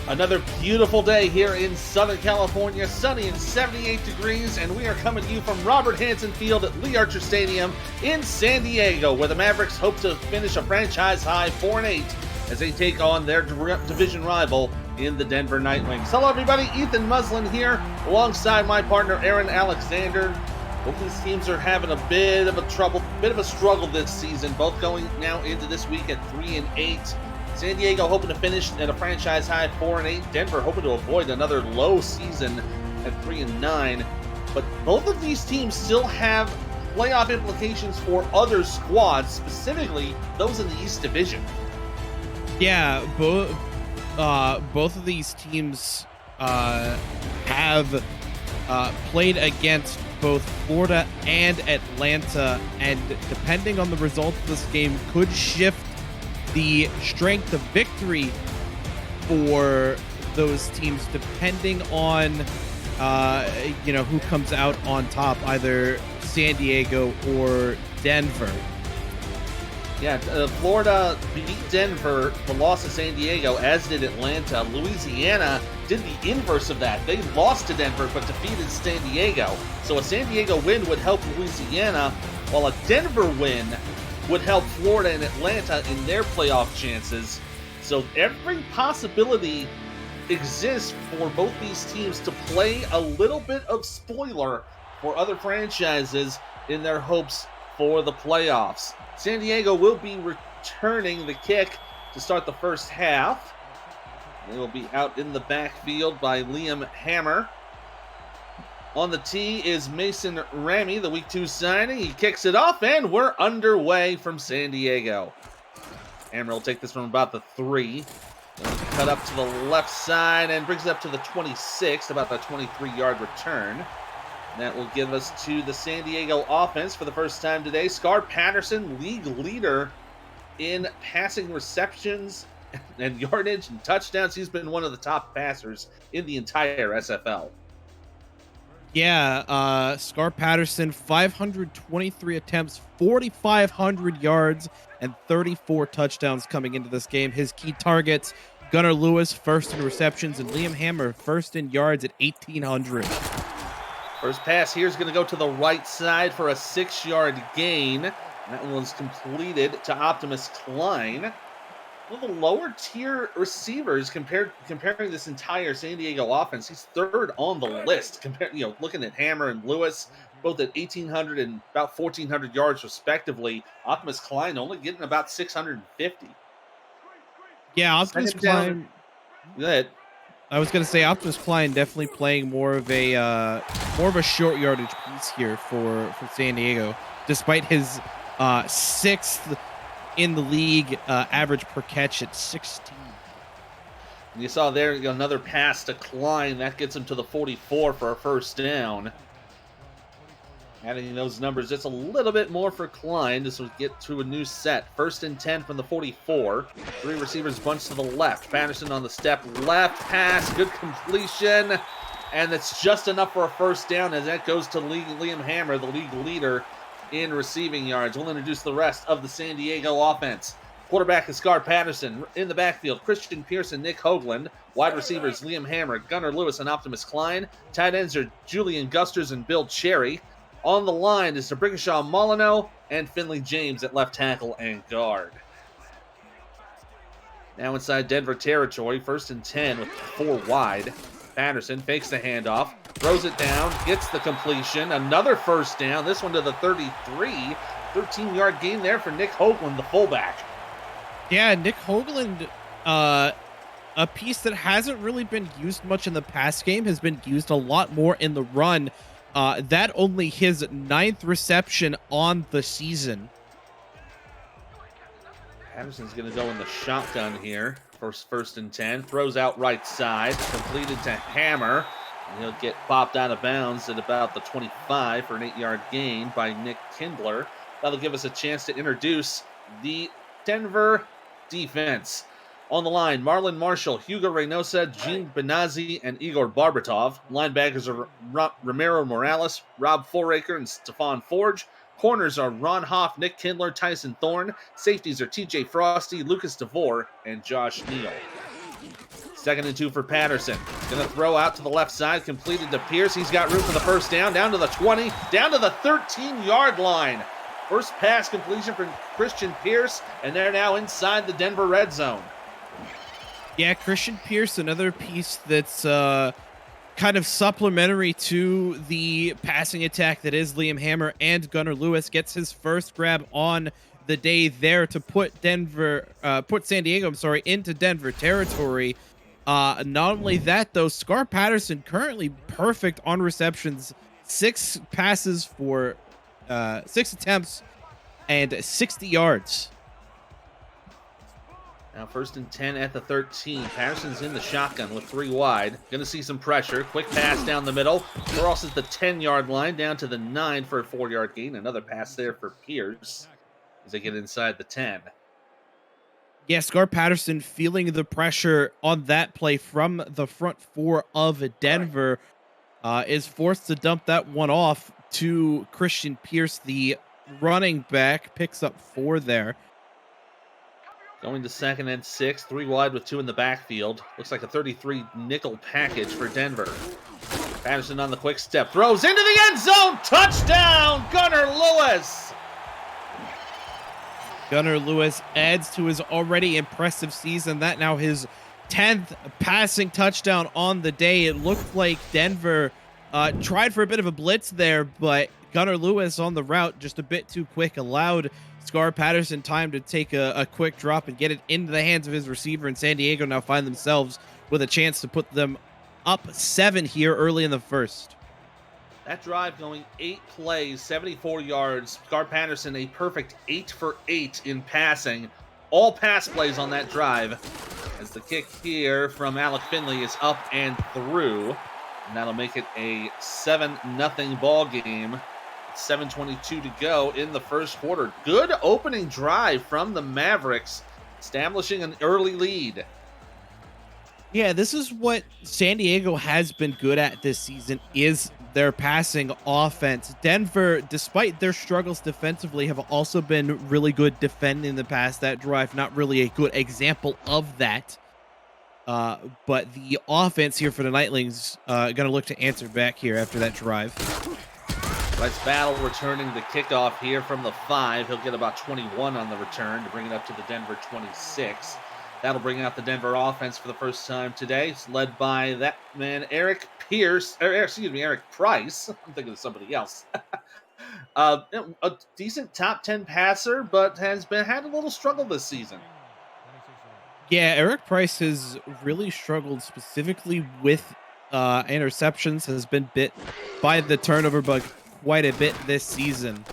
Another beautiful day here in Southern California, sunny and 78 degrees, and we are coming to you from Robert Hansen Field at Lee Archer Stadium in San Diego, where the Mavericks hope to finish a franchise-high 4-8 as they take on their division rival in the Denver Nightwings. Hello, everybody. Ethan Muslin here, alongside my partner Aaron Alexander. Both these teams are having a bit of a struggle this season, both going now into this week at 3-8. San Diego hoping to finish at a franchise high 4-8. Denver hoping to avoid another low season at 3-9. But both of these teams still have playoff implications for other squads, specifically those in the East Division. Yeah, both of these teams have played against both Florida and Atlanta, and depending on the result of this game, could shift the strength of victory for those teams depending on who comes out on top, either San Diego or Denver. Yeah, Florida beat Denver, the loss to San Diego, as did Atlanta. Louisiana did the inverse of that. They lost to Denver but defeated San Diego. So a San Diego win would help Louisiana, while a Denver win would help Florida and Atlanta in their playoff chances. So every possibility exists for both these teams to play a little bit of spoiler for other franchises in their hopes for the playoffs. San Diego will be returning the kick to start the first half. They will be out in the backfield by Liam Hammer. On the tee is Mason Ramey, the Week 2 signing. He kicks it off, and we're underway from San Diego. Hammer will take this from about the 3. Cut up to the left side and brings it up to the 26, about the 23-yard return. That will give us to the San Diego offense for the first time today. Scar Patterson, league leader in passing receptions and yardage and touchdowns. He's been one of the top passers in the entire SFL. Yeah, Scar Patterson, 523 attempts, 4,500 yards, and 34 touchdowns coming into this game. His key targets, Gunnar Lewis, first in receptions, and Liam Hammer, first in yards at 1,800. First pass here is going to go to the right side for a 6-yard gain. That one was completed to Optimus Klein. One of the lower tier receivers comparing this entire San Diego offense. He's third on the list. Looking at Hammer and Lewis, both at 1,800 and about 1,400 yards respectively. Optimus Klein only getting about 650. Yeah, Optimus Klein. Go ahead. I was going to say Optimus Klein definitely playing more of a short yardage piece here for San Diego, despite his 6th in the league average per catch at 16. You saw there another pass to Klein. That gets him to the 44 for a first down. Adding those numbers just a little bit more for Klein. This will get to a new set. 1st and 10 from the 44. 3 receivers bunched to the left. Patterson on the step left. Pass. Good completion. And that's just enough for a first down as that goes to Liam Hammer, the league leader in receiving yards. We'll introduce the rest of the San Diego offense. Quarterback is Scar Patterson. In the backfield, Christian Pearson, Nick Hoagland. Wide receivers, Liam Hammer, Gunnar Lewis, and Optimus Klein. Tight ends are Julian Gusters and Bill Cherry. On the line is Brickashaw Molyneux and Finley James at left tackle and guard. Now inside Denver territory, 1st and 10 with 4 wide. Patterson fakes the handoff, throws it down, gets the completion. Another first down, this one to the 33. 13-yard gain there for Nick Hoagland, the fullback. Yeah, Nick Hoagland, a piece that hasn't really been used much in the pass game, has been used a lot more in the run. That only his 9th reception on the season. Patterson's going to go in the shotgun here. 1st and 10. Throws out right side. Completed to Hammer. And he'll get popped out of bounds at about the 25 for an 8-yard gain by Nick Kindler. That'll give us a chance to introduce the Denver defense. On the line, Marlon Marshall, Hugo Reynosa, Gene Benazzi, and Igor Barbatov. Linebackers are Ramiro Morales, Rob Foraker, and Stephon Forge. Corners are Ron Hoff, Nick Kindler, Tyson Thorne. Safeties are TJ Frosty, Lucas DeVore, and Josh Neal. 2nd and 2 for Patterson. Gonna throw out to the left side, completed to Pierce. He's got room for the first down to the 20, down to the 13-yard line. First pass completion for Christian Pierce, and they're now inside the Denver red zone. Yeah, Christian Pierce, another piece that's kind of supplementary to the passing attack that is Liam Hammer, and Gunnar Lewis gets his first grab on the day there to put San Diego, into Denver territory. Not only that, though, Scar Patterson currently perfect on receptions, 6 passes for 6 attempts and 60 yards. Now 1st and 10 at the 13. Patterson's in the shotgun with 3 wide. Gonna see some pressure. Quick pass down the middle. Crosses the 10-yard line down to the 9 for a 4-yard gain. Another pass there for Pierce as they get inside the 10. Yeah, Scar Patterson feeling the pressure on that play from the front 4 of Denver is forced to dump that one off to Christian Pierce, the running back, picks up 4 there. Going to 2nd and 6, 3 wide with 2 in the backfield. Looks like a 33 nickel package for Denver. Patterson on the quick step, throws into the end zone, touchdown, Gunnar Lewis! Gunnar Lewis adds to his already impressive season. That now his 10th passing touchdown on the day. It looked like Denver tried for a bit of a blitz there, but Gunnar Lewis on the route just a bit too quick, allowed Scar Patterson time to take a quick drop and get it into the hands of his receiver, and San Diego now find themselves with a chance to put them up 7 here early in the first. That drive going 8 plays, 74 yards. Scar Patterson a perfect 8 for 8 in passing. All pass plays on that drive. As the kick here from Alec Finley is up and through. And that'll make it a 7-0 ball game. 7:22 to go in the first quarter. Good opening drive from the Mavericks, establishing an early lead. Yeah, this is what San Diego has been good at this season, is their passing offense. Denver, despite their struggles defensively, have also been really good defending the pass. That drive, not really a good example of that. But the offense here for the Nightlings going to look to answer back here after that drive. Bryce Battle returning the kickoff here from the 5. He'll get about 21 on the return to bring it up to the Denver 26. That'll bring out the Denver offense for the first time today. It's led by that man, Eric Price. I'm thinking of somebody else. A decent top 10 passer, but has had a little struggle this season. Yeah, Eric Price has really struggled specifically with interceptions, has been bit by the turnover bug quite a bit this season.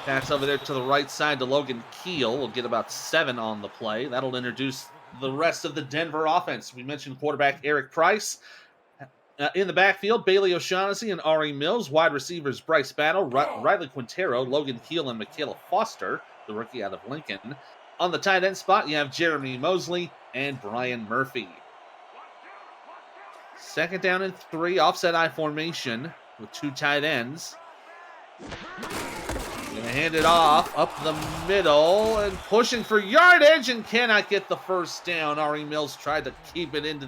Pass over there to the right side to Logan Keel. We'll get about 7 on the play. That'll introduce the rest of the Denver offense. We mentioned quarterback Eric Price. In the backfield, Bailey O'Shaughnessy and Ari Mills. Wide receivers Bryce Battle, Riley Quintero, Logan Keel, and Michaela Foster, the rookie out of Lincoln. On the tight end spot, you have Jeremy Mosley and Brian Murphy. 2nd down and 3, offset I formation with 2 tight ends. Gonna hand it off up the middle and pushing for yardage and cannot get the first down. Ari Mills tried to keep it into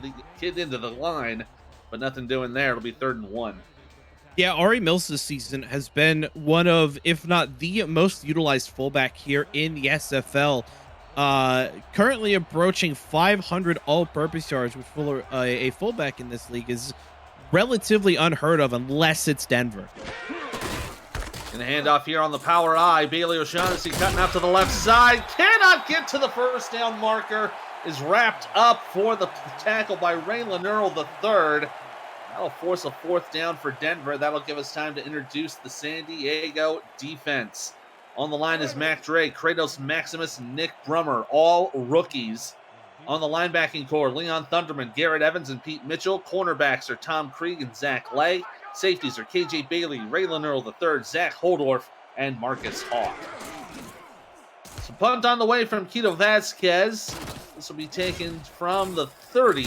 the line, but nothing doing there. It'll be 3rd and 1. Yeah, Ari Mills this season has been one of, if not the most utilized fullback here in the SFL. Currently approaching 500 all-purpose yards, which for a fullback in this league is relatively unheard of unless it's Denver. And a handoff here on the power I. Bailey O'Shaughnessy cutting out to the left side. Cannot get to the first down marker. Is wrapped up for the tackle by Raylan Earl III. That'll force a 4th down for Denver. That'll give us time to introduce the San Diego defense. On the line is Mac Dre, Kratos Maximus, Nick Brummer, all rookies. On the linebacking core, Leon Thunderman, Garrett Evans, and Pete Mitchell. Cornerbacks are Tom Krieg and Zach Lay. Safeties are KJ Bailey, Raylan Earl III, Zach Holdorf, and Marcus Hawk. So punt on the way from Quito Vasquez. This will be taken from the 30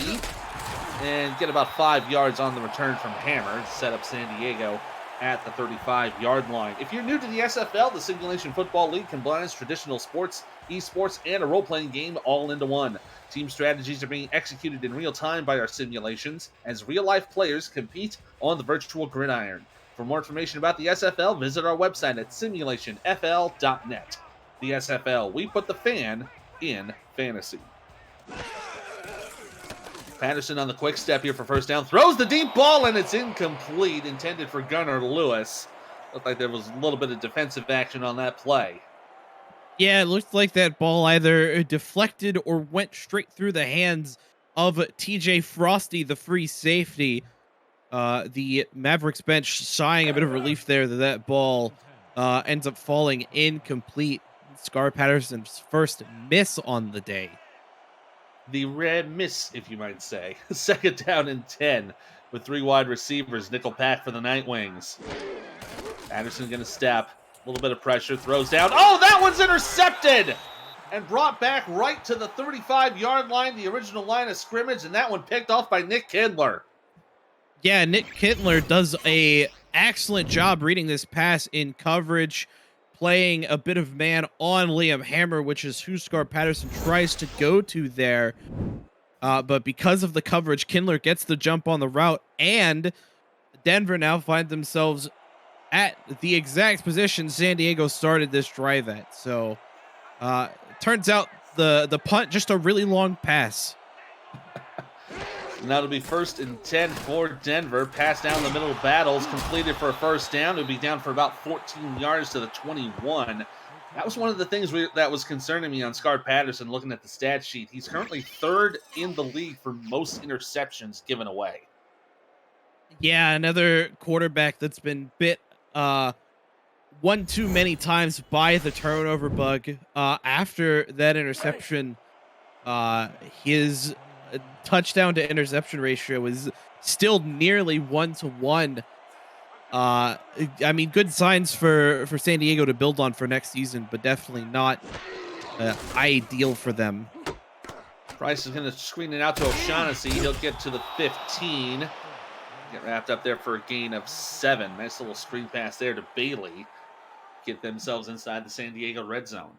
and get about 5 yards on the return from Hammer to set up San Diego at the 35-yard line. If you're new to the SFL, the Simulation Football League combines traditional sports, esports, and a role-playing game all into one. Team strategies are being executed in real time by our simulations as real-life players compete on the virtual gridiron. For more information about the SFL, visit our website at simulationfl.net. The SFL, we put the fan in fantasy. Patterson on the quick step here for first down. Throws the deep ball, and it's incomplete, intended for Gunnar Lewis. Looked like there was a little bit of defensive action on that play. Yeah, it looked like that ball either deflected or went straight through the hands of TJ Frosty, the free safety. The Mavericks bench sighing a bit of relief there that ball ends up falling incomplete. Scar Patterson's first miss on the day. The red miss, if you might say. Second down and 10 with 3 wide receivers. Nickel pack for the Nightwings. Patterson going to step. A little bit of pressure. Throws down. Oh, that one's intercepted! And brought back right to the 35-yard line, the original line of scrimmage, and that one picked off by Nick Kindler. Yeah, Nick Kindler does a excellent job reading this pass in coverage, playing a bit of man on Liam Hammer, which is who Scar Patterson tries to go to there. But because of the coverage, Kindler gets the jump on the route, and Denver now find themselves at the exact position San Diego started this drive at. So turns out the punt, just a really long pass. Now it'll be first and 10 for Denver. Pass down the middle, Battles completed for a first down. It'll be down for about 14 yards to the 21. That was one of the things that was concerning me on Scar Patterson looking at the stat sheet. He's currently 3rd in the league for most interceptions given away. Yeah, another quarterback that's been bit one too many times by the turnover bug. After that interception, his touchdown to interception ratio is still nearly 1-to-1. I mean, good signs for San Diego to build on for next season, but definitely not ideal for them. Price is going to screen it out to O'Shaughnessy. He'll get to the 15. Get wrapped up there for a gain of 7. Nice little screen pass there to Bailey. Get themselves inside the San Diego red zone.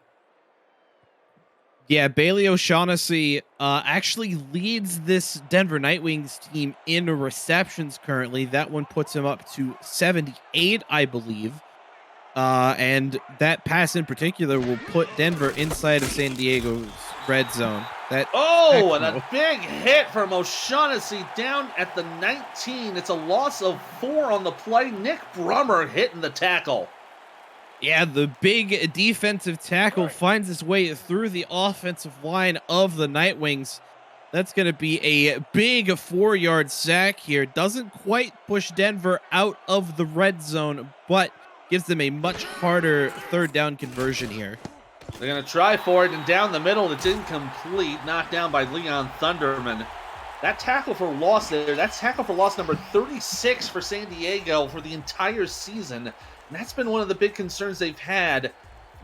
Yeah, Bailey O'Shaughnessy actually leads this Denver Nightwings team in receptions currently. That one puts him up to 78, I believe. And that pass in particular will put Denver inside of San Diego's red zone. And a big hit from O'Shaughnessy down at the 19. It's a loss of 4 on the play. Nick Brummer hitting the tackle. Yeah, the big defensive tackle finds its way through the offensive line of the Nightwings. That's going to be a big 4-yard sack here. Doesn't quite push Denver out of the red zone, but gives them a much harder 3rd down conversion here. They're going to try for it, and down the middle, it's incomplete. Knocked down by Leon Thunderman. That tackle for loss there, that's tackle for loss number 36 for San Diego for the entire season. And that's been one of the big concerns they've had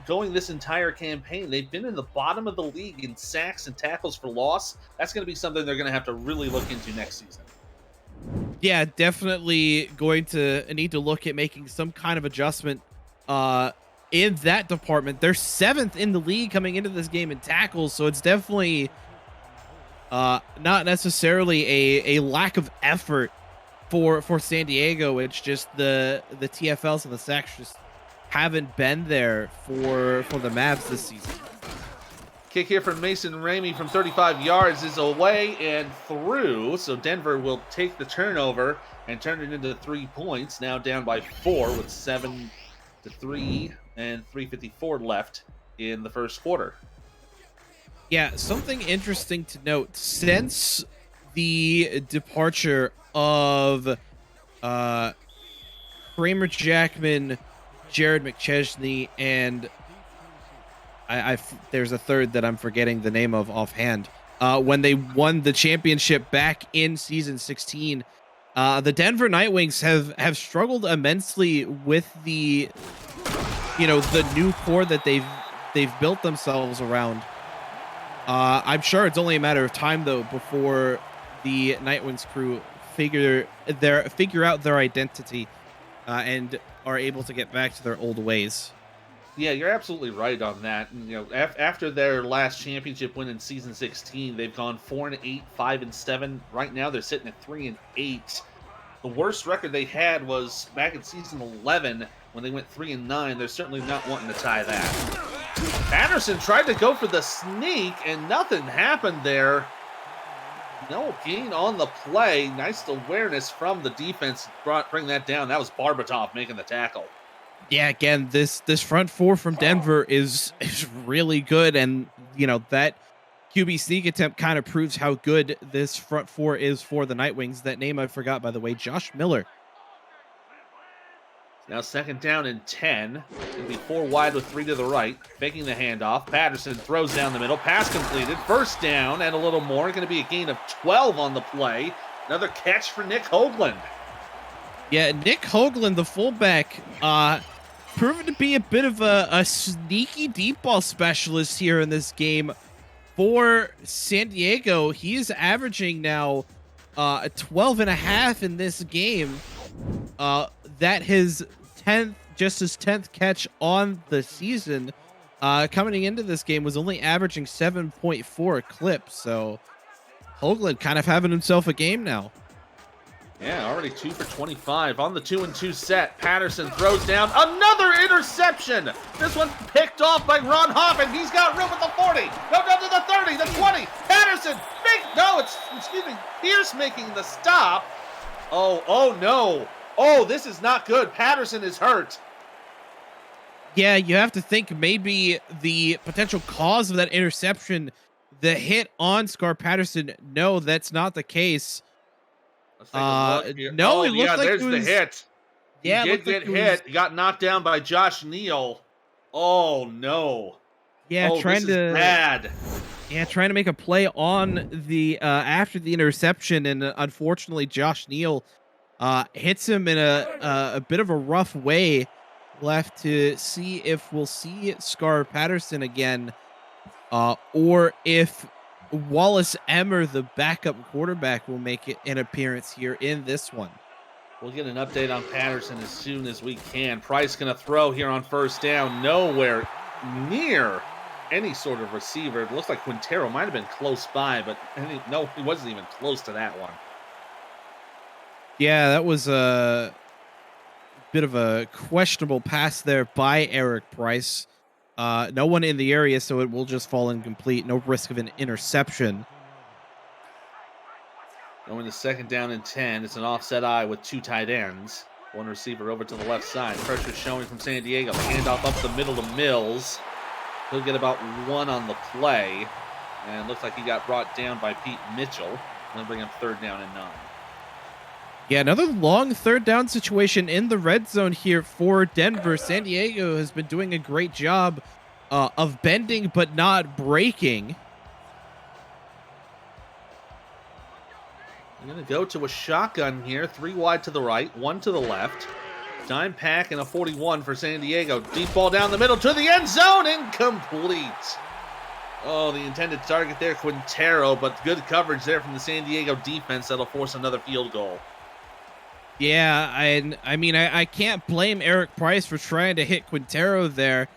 going this entire campaign. They've been in the bottom of the league in sacks and tackles for loss. That's going to be something they're going to have to really look into next season. Yeah, definitely going to need to look at making some kind of adjustment in that department. They're 7th in the league coming into this game in tackles, so it's definitely not necessarily a lack of effort for San Diego. It's just the TFLs and the sacks just haven't been there for the Mavs this season. Kick here from Mason Ramey from 35 yards is away and through. So Denver will take the turnover and turn it into 3 points. Now down by 4 with 7-3 and 3:54 left in the first quarter. Yeah, something interesting to note. Since the departure of Kramer Jackman, Jared McChesney, and there's a third that I'm forgetting the name of offhand. When they won the championship back in season 16, the Denver Nightwings have struggled immensely with the new core that they've built themselves around. I'm sure it's only a matter of time though before the Nightwings crew figure out their identity. and are able to get back to their old ways. Yeah, you're absolutely right on that. And, after their last championship win in season 16, they've gone 4-8, 5-7. Right now, they're sitting at 3-8. The worst record they had was back in season 11 when they went 3-9. They're certainly not wanting to tie that. Patterson tried to go for the sneak, and nothing happened there. No gain on the play. Nice awareness from the defense. Bring that down. That was Barbatov making the tackle. Yeah, again, this front four from Denver is really good, and that QB sneak attempt kind of proves how good this front four is for the Nightwings. That name I forgot, by the way, Josh Miller. Now 2nd down and 10. It'll be 4 wide with 3 to the right. Faking the handoff. Patterson throws down the middle. Pass completed. 1st down and a little more. Going to be a gain of 12 on the play. Another catch for Nick Hoagland. Yeah, Nick Hoagland, the fullback, proven to be a bit of a sneaky deep ball specialist here in this game for San Diego. He is averaging now 12 and a half in this game. That his 10th catch on the season. Coming into this game was only averaging 7.4 a clip. So Hoagland kind of having himself a game now. Yeah, already 2 for 25 on the 2-2 set. Patterson throws down another interception. This one picked off by Ron Hoffman. He's got room at the 40. Go down to the 30, the 20. Patterson, Pierce making the stop. Oh no. Oh, this is not good. Patterson is hurt. Yeah, you have to think maybe the potential cause of that interception, the hit on Scar Patterson. No, that's not the case. No, it looks like there's the hit. He did get hit. He got knocked down by Josh Neal. Oh no. Yeah, this is bad. Yeah, trying to make a play on the after the interception, and unfortunately Josh Neal hits him in a bit of a rough way. Left to see if we'll see Scar Patterson again, or if Wallace Emmer, the backup quarterback, will make an appearance here in this one. We'll get an update on Patterson as soon as we can. Price going to throw here on 1st down. Nowhere near any sort of receiver. It looks like Quintero might have been close by, but no, he wasn't even close to that one. Yeah, that was a bit of a questionable pass there by Eric Price. No one in the area, so it will just fall incomplete. No risk of an interception. Going to 2nd down and 10. It's an offset eye with 2 tight ends. One receiver over to the left side. Pressure showing from San Diego. Handoff up the middle to Mills. He'll get about 1 on the play. And it looks like he got brought down by Pete Mitchell. Going to bring him 3rd down and 9. Yeah, another long 3rd down situation in the red zone here for Denver. San Diego has been doing a great job of bending but not breaking. I'm going to go to a shotgun here. 3 wide to the right, 1 to the left. Dime pack and a 41 for San Diego. Deep ball down the middle to the end zone. Incomplete. Oh, the intended target there, Quintero, but good coverage there from the San Diego defense. That'll force another field goal. Yeah, I mean, I can't blame Eric Price for trying to hit Quintero there.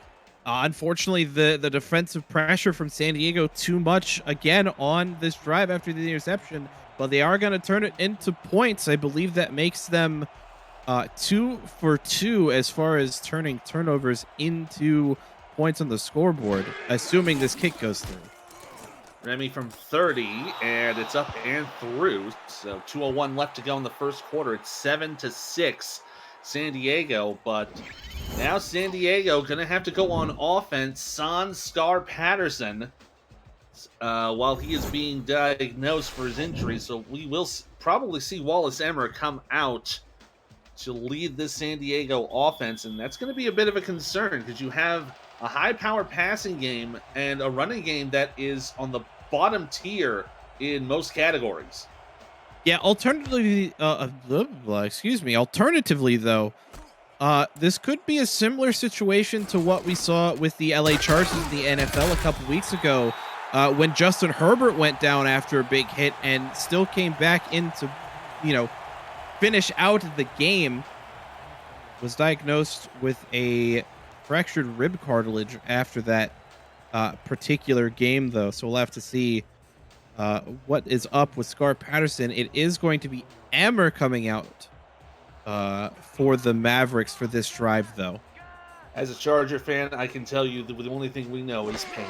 Unfortunately, the defensive pressure from San Diego too much again on this drive after the interception, but they are going to turn it into points. I believe that makes them 2 for 2 as far as turning turnovers into points on the scoreboard, assuming this kick goes through. Remy from 30, and it's up and through. So 2:01 left to go in the 1st quarter. It's 7-6 San Diego, but now San Diego going to have to go on offense. Scar Patterson, while he is being diagnosed for his injury, so we will probably see Wallace Emmer come out to lead this San Diego offense, and that's going to be a bit of a concern because you have a high-power passing game and a running game that is on the bottom tier in most categories. Yeah, alternatively, though, this could be a similar situation to what we saw with the LA Chargers in the NFL a couple weeks ago, when Justin Herbert went down after a big hit and still came back in to, finish out the game. was diagnosed with a fractured rib cartilage after that particular game, though. So we'll have to see what is up with Scar Patterson. It is going to be Emmer coming out for the Mavericks for this drive, though. As a Charger fan, I can tell you the only thing we know is pain.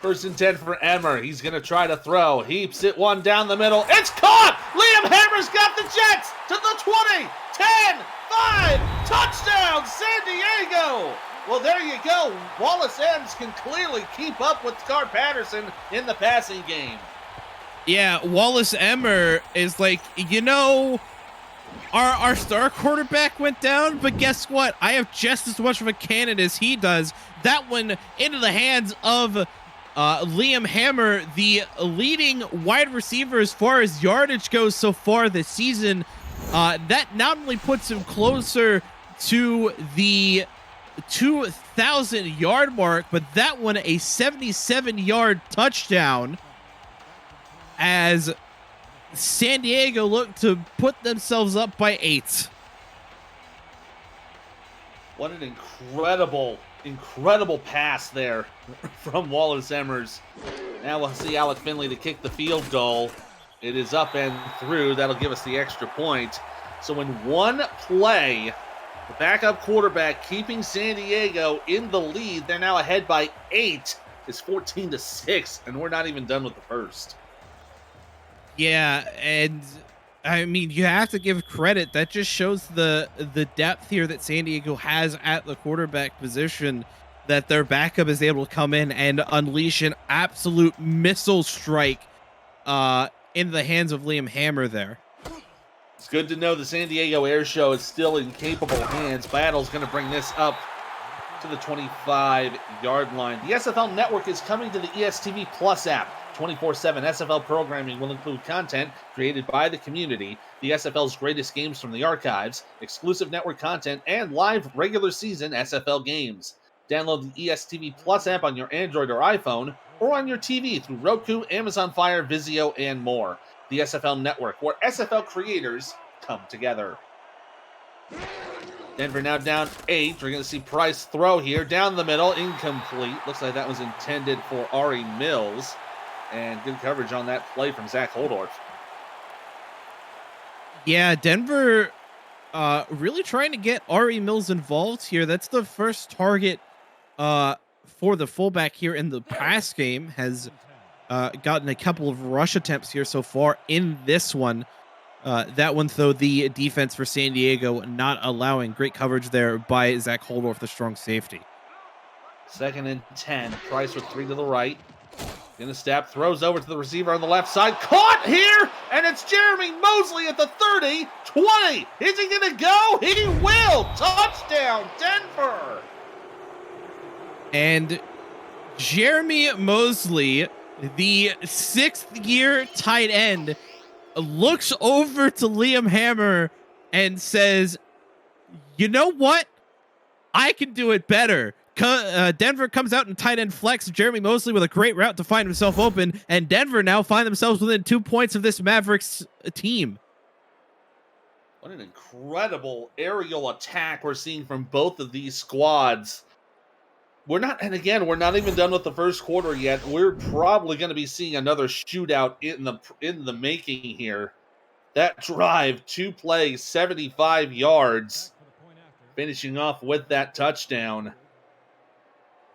First and 10 for Emmer. He's going to try to throw. Heaps it one down the middle. It's caught! Liam Hammer's got the Jets to the 20, 10, 5, touchdown, San Diego! Well, there you go. Wallace Adams can clearly keep up with Scar Patterson in the passing game. Yeah, Wallace Emmer is like, our star quarterback went down, but guess what? I have just as much of a cannon as he does. That one into the hands of Liam Hammer, the leading wide receiver as far as yardage goes so far this season. That not only puts him closer to the 2,000-yard mark, but that one a 77-yard touchdown as San Diego looked to put themselves up by 8. What an incredible pass there from Wallace Emmers. Now we'll see Alec Finley to kick the field goal. It is up and through. That'll give us the extra point. So in one play, the backup quarterback keeping San Diego in the lead. They're now ahead by 8. It's 14-6, and we're not even done with the first. Yeah, and I mean, you have to give credit. That just shows the depth here that San Diego has at the quarterback position, that their backup is able to come in and unleash an absolute missile strike in the hands of Liam Hammer there. It's good to know the San Diego Air Show is still in capable hands. Battle's going to bring this up to the 25-yard line. The SFL Network is coming to the ESTV Plus app. 24/7 SFL programming will include content created by the community, the SFL's greatest games from the archives, exclusive network content, and live regular season SFL games. Download the ESTV Plus app on your Android or iPhone, or on your TV through Roku, Amazon Fire, Vizio, and more. The SFL Network, where SFL creators come together. Denver now down 8. We're going to see Price throw here. Down the middle, incomplete. Looks like that was intended for Ari Mills. And good coverage on that play from Zach Holdorf. Yeah, Denver really trying to get Ari Mills involved here. That's the first target for the fullback here in the pass game. Has gotten a couple of rush attempts here so far in this one. That one, though, the defense for San Diego not allowing. Great coverage there by Zach Holdorf, the strong safety. 2nd and 10. Price with 3 to the right. Gonna step, throws over to the receiver on the left side. Caught here, and it's Jeremy Mosley at the 30, 20. Is he gonna go? He will. Touchdown, Denver. And Jeremy Mosley, the 6th-year tight end, looks over to Liam Hammer and says, "You know what? I can do it better." Denver comes out in tight end flex. Jeremy Mosley with a great route to find himself open, and Denver now find themselves within 2 points of this Mavericks team. What an incredible aerial attack we're seeing from both of these squads. We're not even done with the first quarter yet. We're probably going to be seeing another shootout in the making here. That drive, 2 plays, 75 yards, finishing off with that touchdown.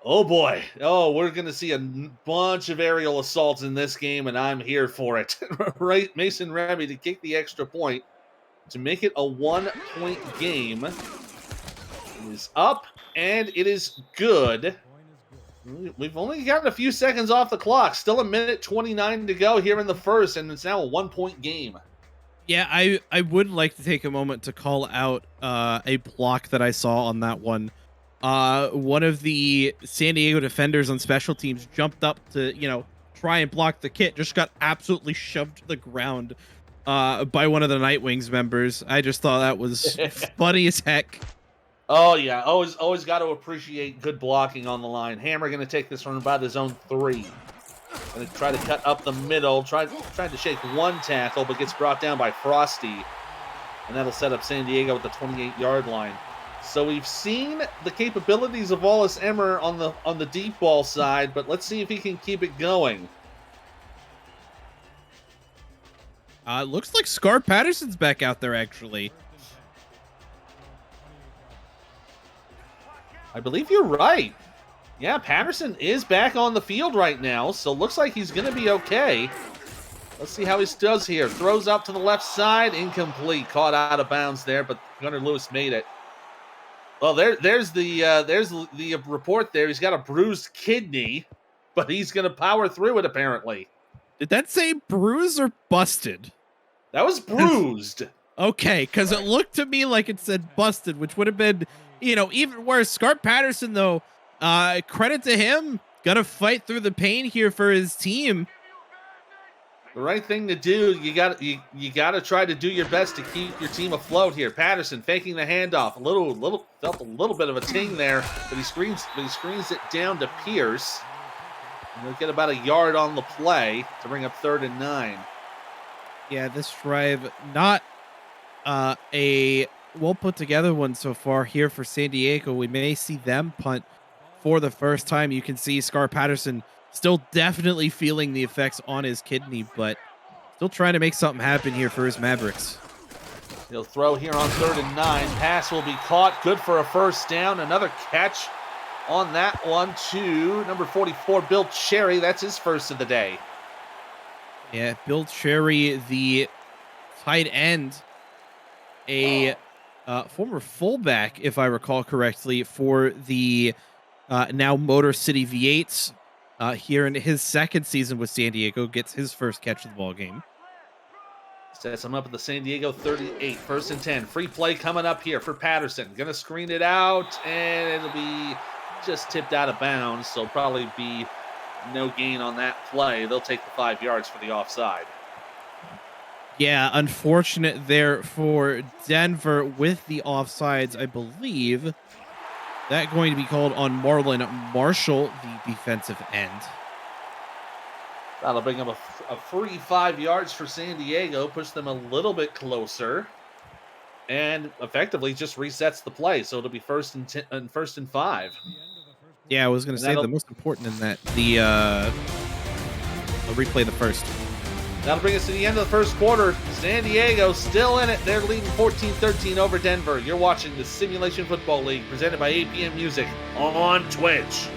Oh boy. Oh, we're going to see a bunch of aerial assaults in this game, and I'm here for it. Right, Mason Remy to kick the extra point to make it a 1-point game. It is up, and it is good. We've only gotten a few seconds off the clock. Still 1:29 to go here in the first, and it's now a 1-point game. Yeah, I would like to take a moment to call out a block that I saw on that one. One of the San Diego defenders on special teams jumped up to, try and block the kit. Just got absolutely shoved to the ground by one of the Nightwings members. I just thought that was funny as heck. Oh, yeah. Always got to appreciate good blocking on the line. Hammer going to take this from about his own 3. Going to try to cut up the middle. Tried to shake one tackle, but gets brought down by Frosty. And that'll set up San Diego at the 28-yard line. So we've seen the capabilities of Wallace Emmer on the deep ball side, but let's see if he can keep it going. Looks like Scar Patterson's back out there, actually. I believe you're right. Yeah, Patterson is back on the field right now, so looks like he's going to be okay. Let's see how he does here. Throws out to the left side, incomplete. Caught out of bounds there, but Gunnar Lewis made it. Well, there's the report there. He's got a bruised kidney, but he's going to power through it apparently. Did that say bruised or busted? That was bruised. Okay, because it looked to me like it said busted, which would have been, even worse. Scar Patterson, though, credit to him, gonna fight through the pain here for his team. The right thing to do. You got to try to do your best to keep your team afloat here. Patterson faking the handoff. Felt a little bit of a ting there, but he screens it down to Pierce. And they'll get about a yard on the play to bring up 3rd and 9. Yeah, this drive not a well put together one so far here for San Diego. We may see them punt for the first time. You can see Scar Patterson still definitely feeling the effects on his kidney, but still trying to make something happen here for his Mavericks. He'll throw here on 3rd and 9. Pass will be caught. Good for a first down. Another catch on that one to number 44, Bill Cherry. That's his first of the day. Yeah, Bill Cherry, the tight end, a former fullback, if I recall correctly, for the now Motor City V8s. Here in his second season with San Diego, gets his first catch of the ball game. Sets him up at the San Diego 38. 1st and 10. Free play coming up here for Patterson. Gonna screen it out, and it'll be just tipped out of bounds, so probably be no gain on that play. They'll take the 5 yards for the offside. Yeah, unfortunate there for Denver with the offsides, I believe. That going to be called on Marlon Marshall, the defensive end. That'll bring up a free 5 yards for San Diego, push them a little bit closer, and effectively just resets the play. So it'll be 1st and 5. Yeah, I was going to say the most important in that, I'll replay the first. That'll bring us to the end of the first quarter. San Diego still in it. They're leading 14-13 over Denver. You're watching the Simulation Football League presented by APM Music on Twitch.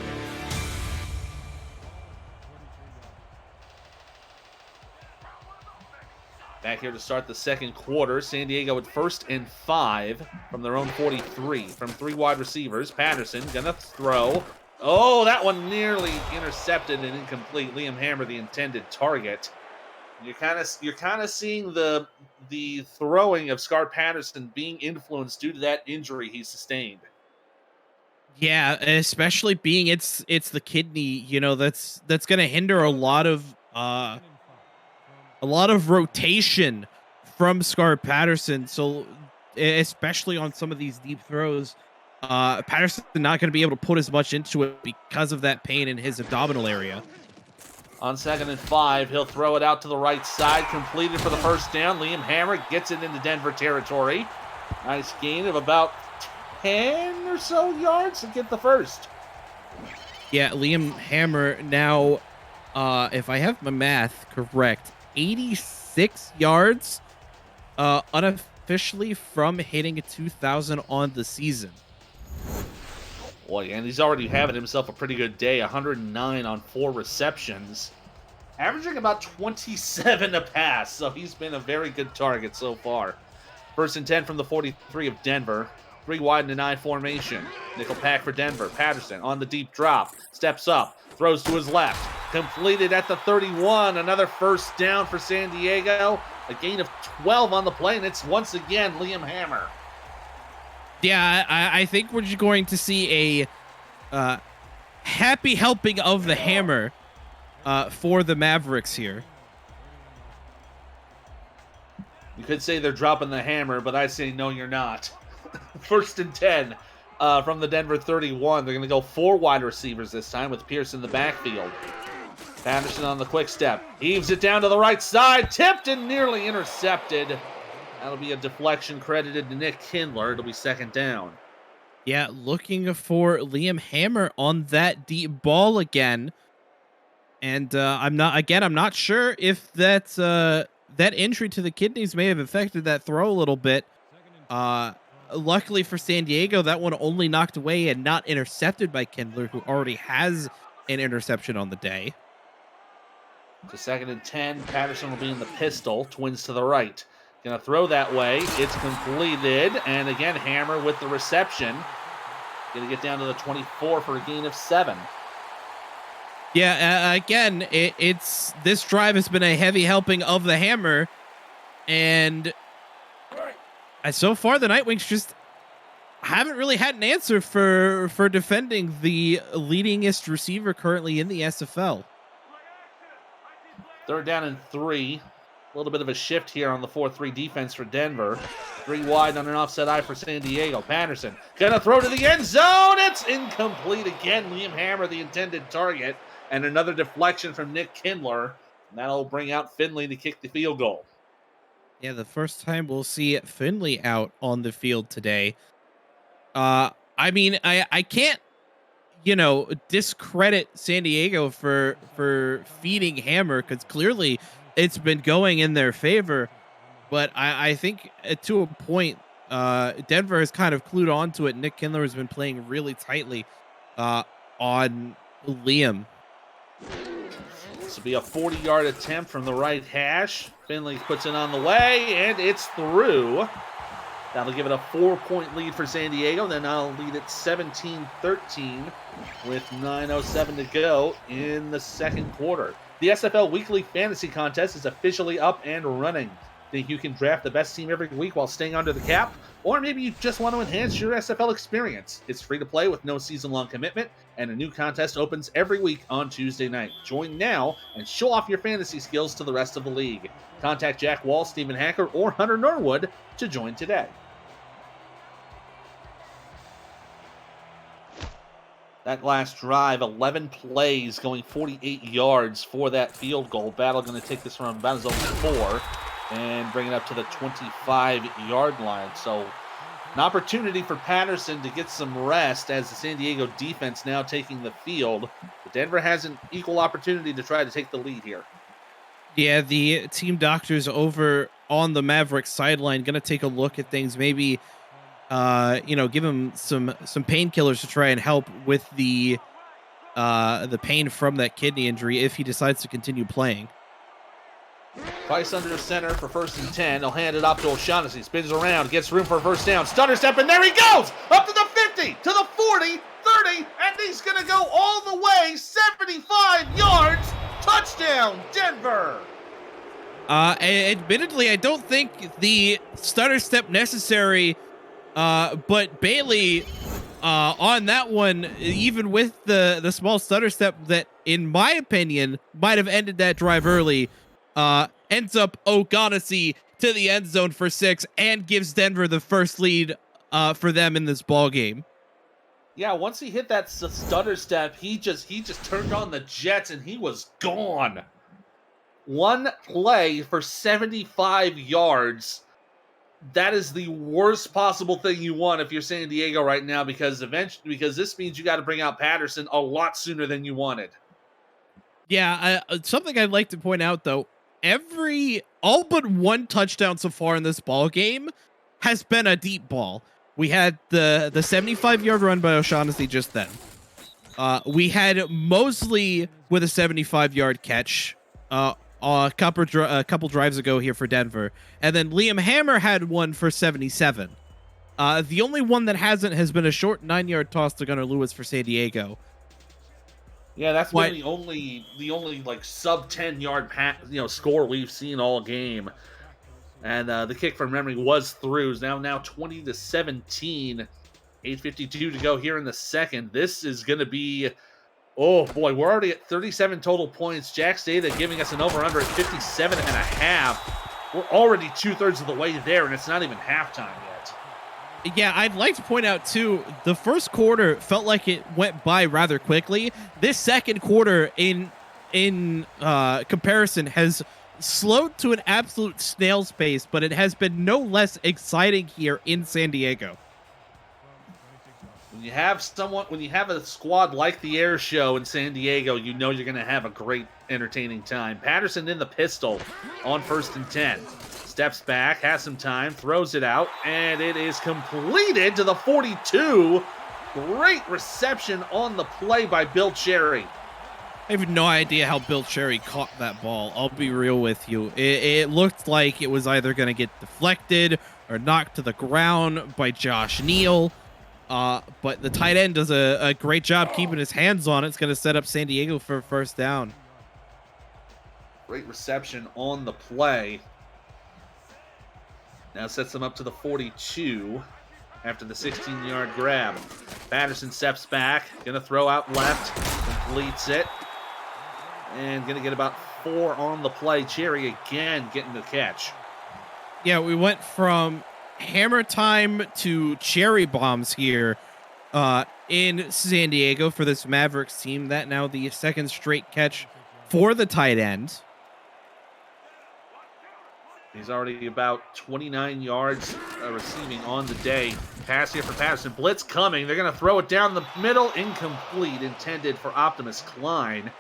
Back here to start the second quarter. San Diego at 1st and 5 from their own 43. From 3 wide receivers. Patterson gonna throw. Oh, that one nearly intercepted and incomplete. Liam Hammer, the intended target. You're kind of seeing the throwing of Scar Patterson being influenced due to that injury he sustained. Yeah, especially being it's the kidney, that's going to hinder a lot of rotation from Scar Patterson. So especially on some of these deep throws, Patterson's not going to be able to put as much into it because of that pain in his abdominal area. On 2nd and 5, he'll throw it out to the right side, completed for the first down. Liam Hammer gets it into Denver territory. Nice gain of about 10 or so yards to get the first. Yeah, Liam Hammer now, if I have my math correct, 86 yards unofficially from hitting 2,000 on the season. Boy, and he's already having himself a pretty good day. 109 on 4 receptions. Averaging about 27 a pass, so he's been a very good target so far. 1st and 10 from the 43 of Denver. 3 wide and an I formation. Nickel pack for Denver. Patterson on the deep drop. Steps up. Throws to his left. Completed at the 31. Another first down for San Diego. A gain of 12 on the play, and it's once again Liam Hammer. Yeah, I think we're just going to see a happy helping of the hammer for the Mavericks here. You could say they're dropping the hammer, but I say no, you're not. 1st and 10 from the Denver 31. They're going to go 4 wide receivers this time with Pierce in the backfield. Patterson on the quick step. Heaves it down to the right side. Tipped and nearly intercepted. That'll be a deflection credited to Nick Kindler. It'll be 2nd down. Yeah, looking for Liam Hammer on that deep ball again. And I'm not sure if that injury to the kidneys may have affected that throw a little bit. Uh, Luckily for San Diego, that one only knocked away and not intercepted by Kindler, who already has an interception on the day. To 2nd and 10. Patterson will be in the pistol. Twins to the right. Gonna throw that way. It's completed. And again, Hammer with the reception. Gonna get down to the 24 for a gain of 7. Yeah, again, it's this drive has been a heavy helping of the Hammer, and so far the Nightwings just haven't really had an answer for defending the leadingest receiver currently in the SFL. 3rd down and 3. A little bit of a shift here on the 4-3 defense for Denver. 3 wide on an offset eye for San Diego. Patterson gonna throw to the end zone. It's incomplete again. Liam Hammer, the intended target. And another deflection from Nick Kindler. And that'll bring out Finley to kick the field goal. Yeah, the first time we'll see Finley out on the field today. I mean, I can't, discredit San Diego for feeding Hammer, because clearly it's been going in their favor. But I think to a point, Denver has kind of clued on to it. Nick Kindler has been playing really tightly on Liam. This will be a 40-yard attempt from the right hash. Finley puts it on the way, and it's through. That'll give it a 4-point lead for San Diego. Then I'll lead it 17-13 with 9:07 to go in the second quarter. The SFL Weekly Fantasy Contest is officially up and running. Think you can draft the best team every week while staying under the cap? Or maybe you just want to enhance your SFL experience. It's free to play with no season-long commitment, and a new contest opens every week on Tuesday night. Join now and show off your fantasy skills to the rest of the league. Contact Jack Wall, Stephen Hacker, or Hunter Norwood to join today. That last drive, 11 plays, going 48 yards for that field goal. Battle going to take this from about his own 4 and bring it up to the 25-yard line. So an opportunity for Patterson to get some rest as the San Diego defense now taking the field. But Denver has an equal opportunity to try to take the lead here. Yeah, the team doctors over on the Mavericks sideline going to take a look at things, maybe give him some painkillers to try and help with the pain from that kidney injury if he decides to continue playing. Price under center for 1st and 10. He'll hand it off to O'Shaughnessy. Spins around, gets room for a first down. Stutter step, and there he goes! Up to the 50, to the 40, 30, and he's going to go all the way 75 yards. Touchdown, Denver! Admittedly, I don't think the stutter step necessary, but Bailey on that one, even with the small stutter step that, in my opinion, might have ended that drive early, ends up O'Shaughnessy to the end zone for 6 and gives Denver the first lead for them in this ball game. Yeah, once he hit that stutter step, he just turned on the jets and he was gone. One play for 75 yards. That is the worst possible thing you want if you're San Diego right now, because this means you got to bring out Patterson a lot sooner than you wanted. Yeah, something I'd like to point out though, all but one touchdown so far in this ball game has been a deep ball. We had the 75-yard run by O'Shaughnessy just then. We had Mosley with a 75-yard catch a couple drives ago here for Denver, and then Liam Hammer had one for 77. The only one that hasn't has been a short 9-yard toss to Gunnar Lewis for San Diego. Yeah, that's been the only like sub 10-yard score we've seen all game. And the kick from memory was through. It's now 20-17. 8:52 to go here in the second. This is going to be, oh boy, we're already at 37 total points. Jack's data giving us an over-under at 57.5. We're already 2/3 of the way there, and it's not even halftime yet. Yeah, I'd like to point out, too, the first quarter felt like it went by rather quickly. This second quarter, in comparison, has slowed to an absolute snail's pace, but it has been no less exciting here in San Diego. When you have a squad like the Air Show in San Diego, you know you're going to have a great, entertaining time. Patterson in the pistol on 1st and 10. Steps back, has some time, throws it out, and it is completed to the 42. Great reception on the play by Bill Cherry. I have no idea how Bill Cherry caught that ball. I'll be real with you. It looked like it was either going to get deflected or knocked to the ground by Josh Neal. But the tight end does a great job keeping his hands on it. It's going to set up San Diego for a 1st down. Great reception on the play. Now sets them up to the 42 after the 16-yard grab. Patterson steps back, going to throw out left, completes it, and going to get about 4 on the play. Cherry again getting the catch. Yeah, we went from hammer time to cherry bombs here in San Diego for this Mavericks team. That now the 2nd straight catch for the tight end. He's already about 29 yards receiving on the day. Pass here for Patterson. Blitz coming. They're going to throw it down the middle. Incomplete. Intended for Optimus Klein.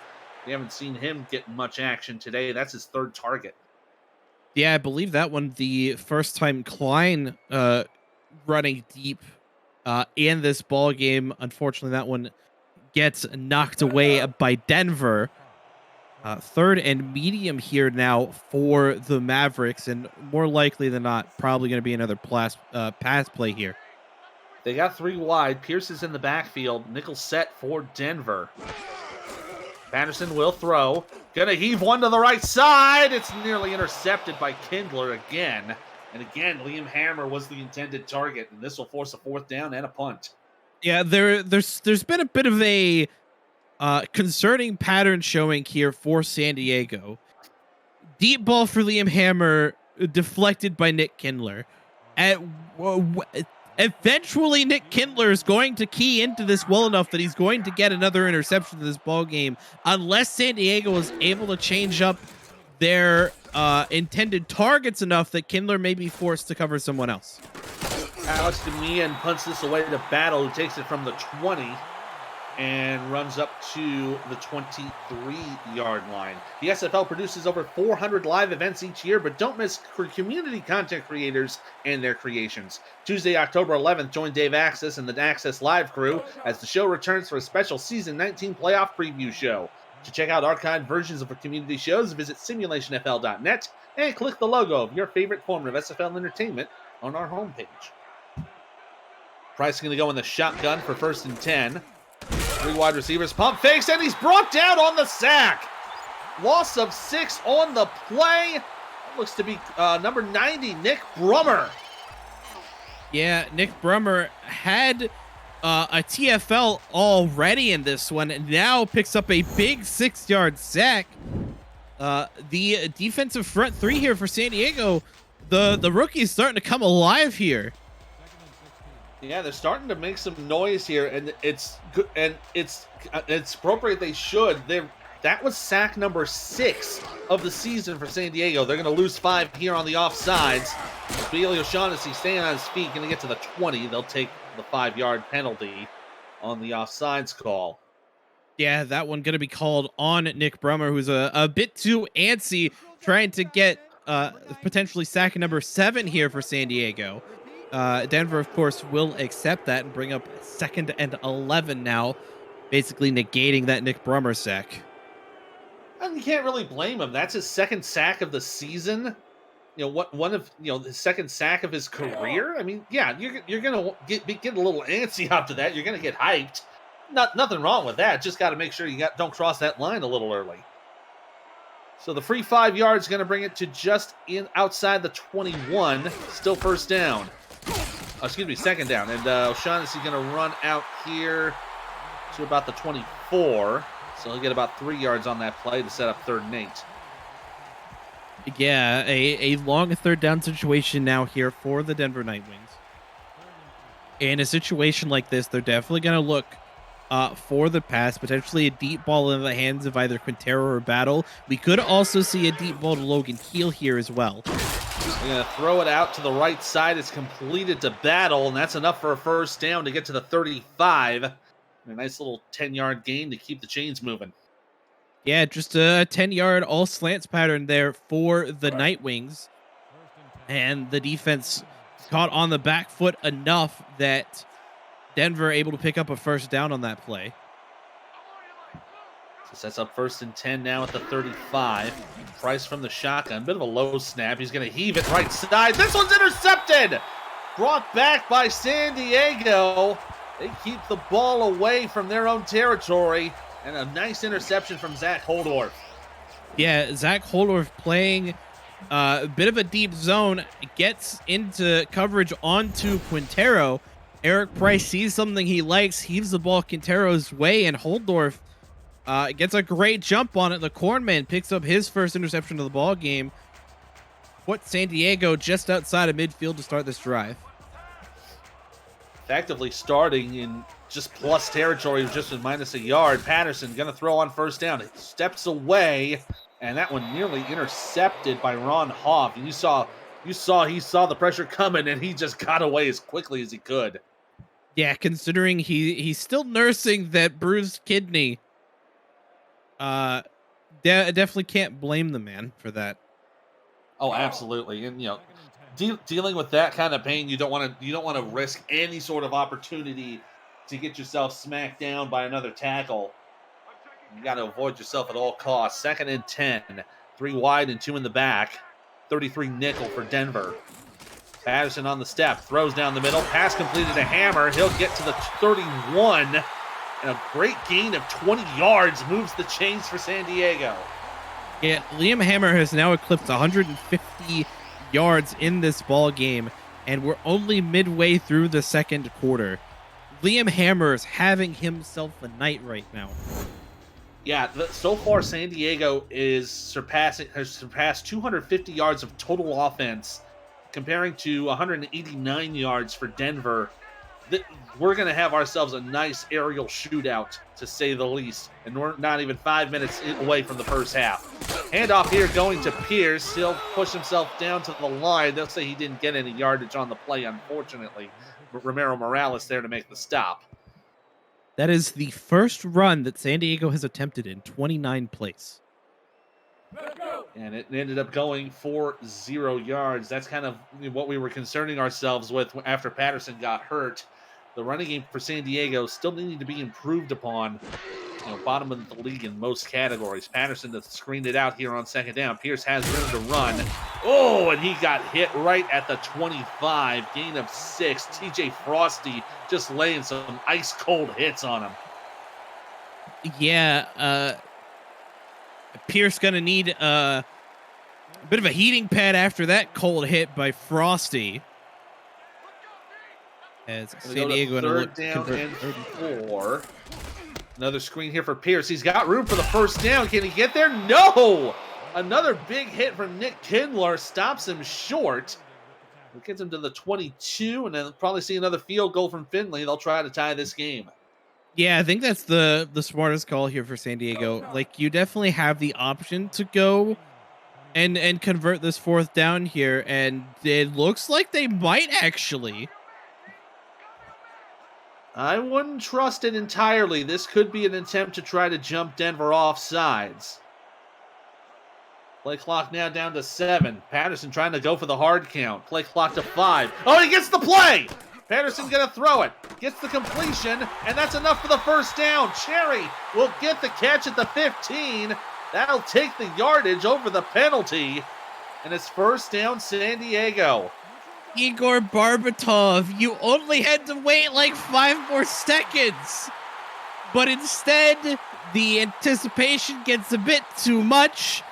We haven't seen him get much action today. That's his 3rd target. Yeah, I believe that one, the first time Klein running deep in this ball game. Unfortunately, that one gets knocked away by Denver. 3rd and medium here now for the Mavericks, and more likely than not, probably going to be another pass play here. They got 3 wide. Pierce is in the backfield. Nickel set for Denver. Patterson will throw. Gonna heave one to the right side. It's nearly intercepted by Kindler again. And again, Liam Hammer was the intended target, and this will force a 4th down and a punt. Yeah, there's been a bit of a concerning pattern showing here for San Diego. Deep ball for Liam Hammer, deflected by Nick Kindler. Eventually, Nick Kindler is going to key into this well enough that he's going to get another interception in this ball game, unless San Diego is able to change up their intended targets enough that Kindler may be forced to cover someone else. Alex Demian punts this away to Battle, who takes it from the 20 and runs up to the 23-yard line. The SFL produces over 400 live events each year, but don't miss community content creators and their creations. Tuesday, October 11th, join Dave Access and the Access Live crew as the show returns for a special Season 19 playoff preview show. To check out archived versions of our community shows, visit simulationfl.net and click the logo of your favorite form of SFL entertainment on our homepage. Price is going to go in the shotgun for 1st and 10. 3 wide receivers, pump fakes, and he's brought down on the sack. Loss of 6 on the play. Looks to be number 90, Nick Brummer. Yeah, Nick Brummer had a TFL already in this one, and now picks up a big 6-yard sack. The defensive front 3 here for San Diego, the rookie is starting to come alive here. Yeah, they're starting to make some noise here, and it's good, and it's appropriate they should. That was sack number 6 of the season for San Diego. They're going to lose 5 here on the offsides. Bailey O'Shaughnessy staying on his feet, going to get to the 20. They'll take the 5-yard penalty on the offsides call. Yeah, that one going to be called on Nick Brummer, who's a bit too antsy, trying to get potentially sack number 7 here for San Diego. Denver, of course, will accept that and bring up 2nd and 11 now, basically negating that Nick Brummer sack. And you can't really blame him. That's his 2nd sack of the season. You know, one of the 2nd sack of his career. I mean, yeah, you're gonna get a little antsy after that. You're gonna get hyped. Nothing wrong with that. Just got to make sure don't cross that line a little early. So the free 5 yards is going to bring it to just outside the 21. Still 1st down. Excuse me, 2nd down. And O'Shaughnessy going to run out here to about the 24. So he'll get about 3 yards on that play to set up 3rd and 8. Yeah, a long 3rd down situation now here for the Denver Nightwings. In a situation like this, they're definitely going to look for the pass, potentially a deep ball in the hands of either Quintero or Battle. We could also see a deep ball to Logan Keel here as well. They're going to throw it out to the right side. It's completed to Battle, and that's enough for a first down to get to the 35. A nice little 10-yard gain to keep the chains moving. Yeah, just a 10-yard all slants pattern there for the Nightwings. And the defense caught on the back foot enough that Denver able to pick up a first down on that play. So sets up 1st and 10 now at the 35. Price from the shotgun. Bit of a low snap. He's going to heave it right side. This one's intercepted! Brought back by San Diego. They keep the ball away from their own territory. And a nice interception from Zach Holdorf. Yeah, Zach Holdorf playing a bit of a deep zone. Gets into coverage onto Quintero. Eric Price sees something he likes, heaves the ball Quintero's way, and Holdorf gets a great jump on it. The cornman picks up his first interception of the ball game. Put San Diego just outside of midfield to start this drive. Effectively starting in just plus territory, just with minus a yard. Patterson going to throw on first down. It steps away, and that one nearly intercepted by Ron Hoff. And he saw the pressure coming, and he just got away as quickly as he could. Yeah, considering he's still nursing that bruised kidney. Definitely can't blame the man for that. Oh, absolutely. And dealing with that kind of pain, you don't want to risk any sort of opportunity to get yourself smacked down by another tackle. You got to avoid yourself at all costs. 2nd and 10, 3 wide and 2 in the back. 33 nickel for Denver. Patterson on the step, throws down the middle, pass completed to Hammer. He'll get to the 31, and a great gain of 20 yards moves the chains for San Diego. Yeah, Liam Hammer has now eclipsed 150 yards in this ball game, and we're only midway through the second quarter. Liam Hammer's having himself a night right now. Yeah, so far San Diego has surpassed 250 yards of total offense, comparing to 189 yards for Denver. We're going to have ourselves a nice aerial shootout, to say the least, and we're not even 5 minutes away from the first half. Handoff here going to Pierce. He'll push himself down to the line. They'll say he didn't get any yardage on the play, unfortunately. But Romero Morales there to make the stop. That is the first run that San Diego has attempted in 29 plays. And it ended up going for 0 yards. That's kind of what we were concerning ourselves with after Patterson got hurt. The running game for San Diego still needing to be improved upon. Bottom of the league in most categories. Patterson to screen it out here on 2nd down. Pierce has room to run. Oh, and he got hit right at the 25. Gain of 6. TJ Frosty just laying some ice-cold hits on him. Yeah, Pierce going to need a bit of a heating pad after that cold hit by Frosty. As San Diego going to look 3rd down and 4. Another screen here for Pierce. He's got room for the first down. Can he get there? No! Another big hit from Nick Kindler stops him short. It gets him to the 22, and then probably see another field goal from Finley. They'll try to tie this game. Yeah, I think that's the smartest call here for San Diego. Like, you definitely have the option to go and convert this 4th down here, and it looks like they might actually. I wouldn't trust it entirely. This could be an attempt to try to jump Denver off sides. Play clock now down to 7. Patterson trying to go for the hard count. Play clock to 5. Oh, he gets the play! Patterson going to throw it. Gets the completion, and that's enough for the first down. Cherry will get the catch at the 15. That'll take the yardage over the penalty. And it's first down San Diego. Igor Barbatov, you only had to wait like 5 more seconds. But instead, the anticipation gets a bit too much.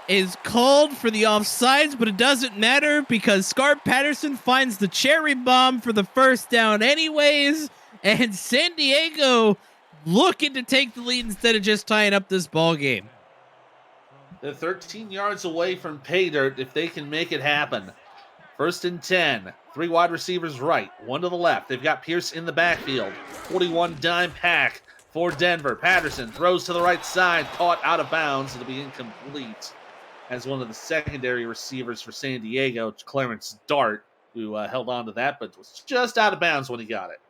Is called for the offsides, but it doesn't matter because Scarp Patterson finds the cherry bomb for the first down anyways, and San Diego looking to take the lead instead of just tying up this ball game. They're 13 yards away from pay dirt if they can make it happen. 1st and 10. 3 wide receivers right, 1 to the left. They've got Pierce in the backfield. 41 dime pack for Denver. Patterson throws to the right side, caught out of bounds. It'll be incomplete. as one of the secondary receivers for San Diego, Clarence Dart, who held on to that, but was just out of bounds when he got it.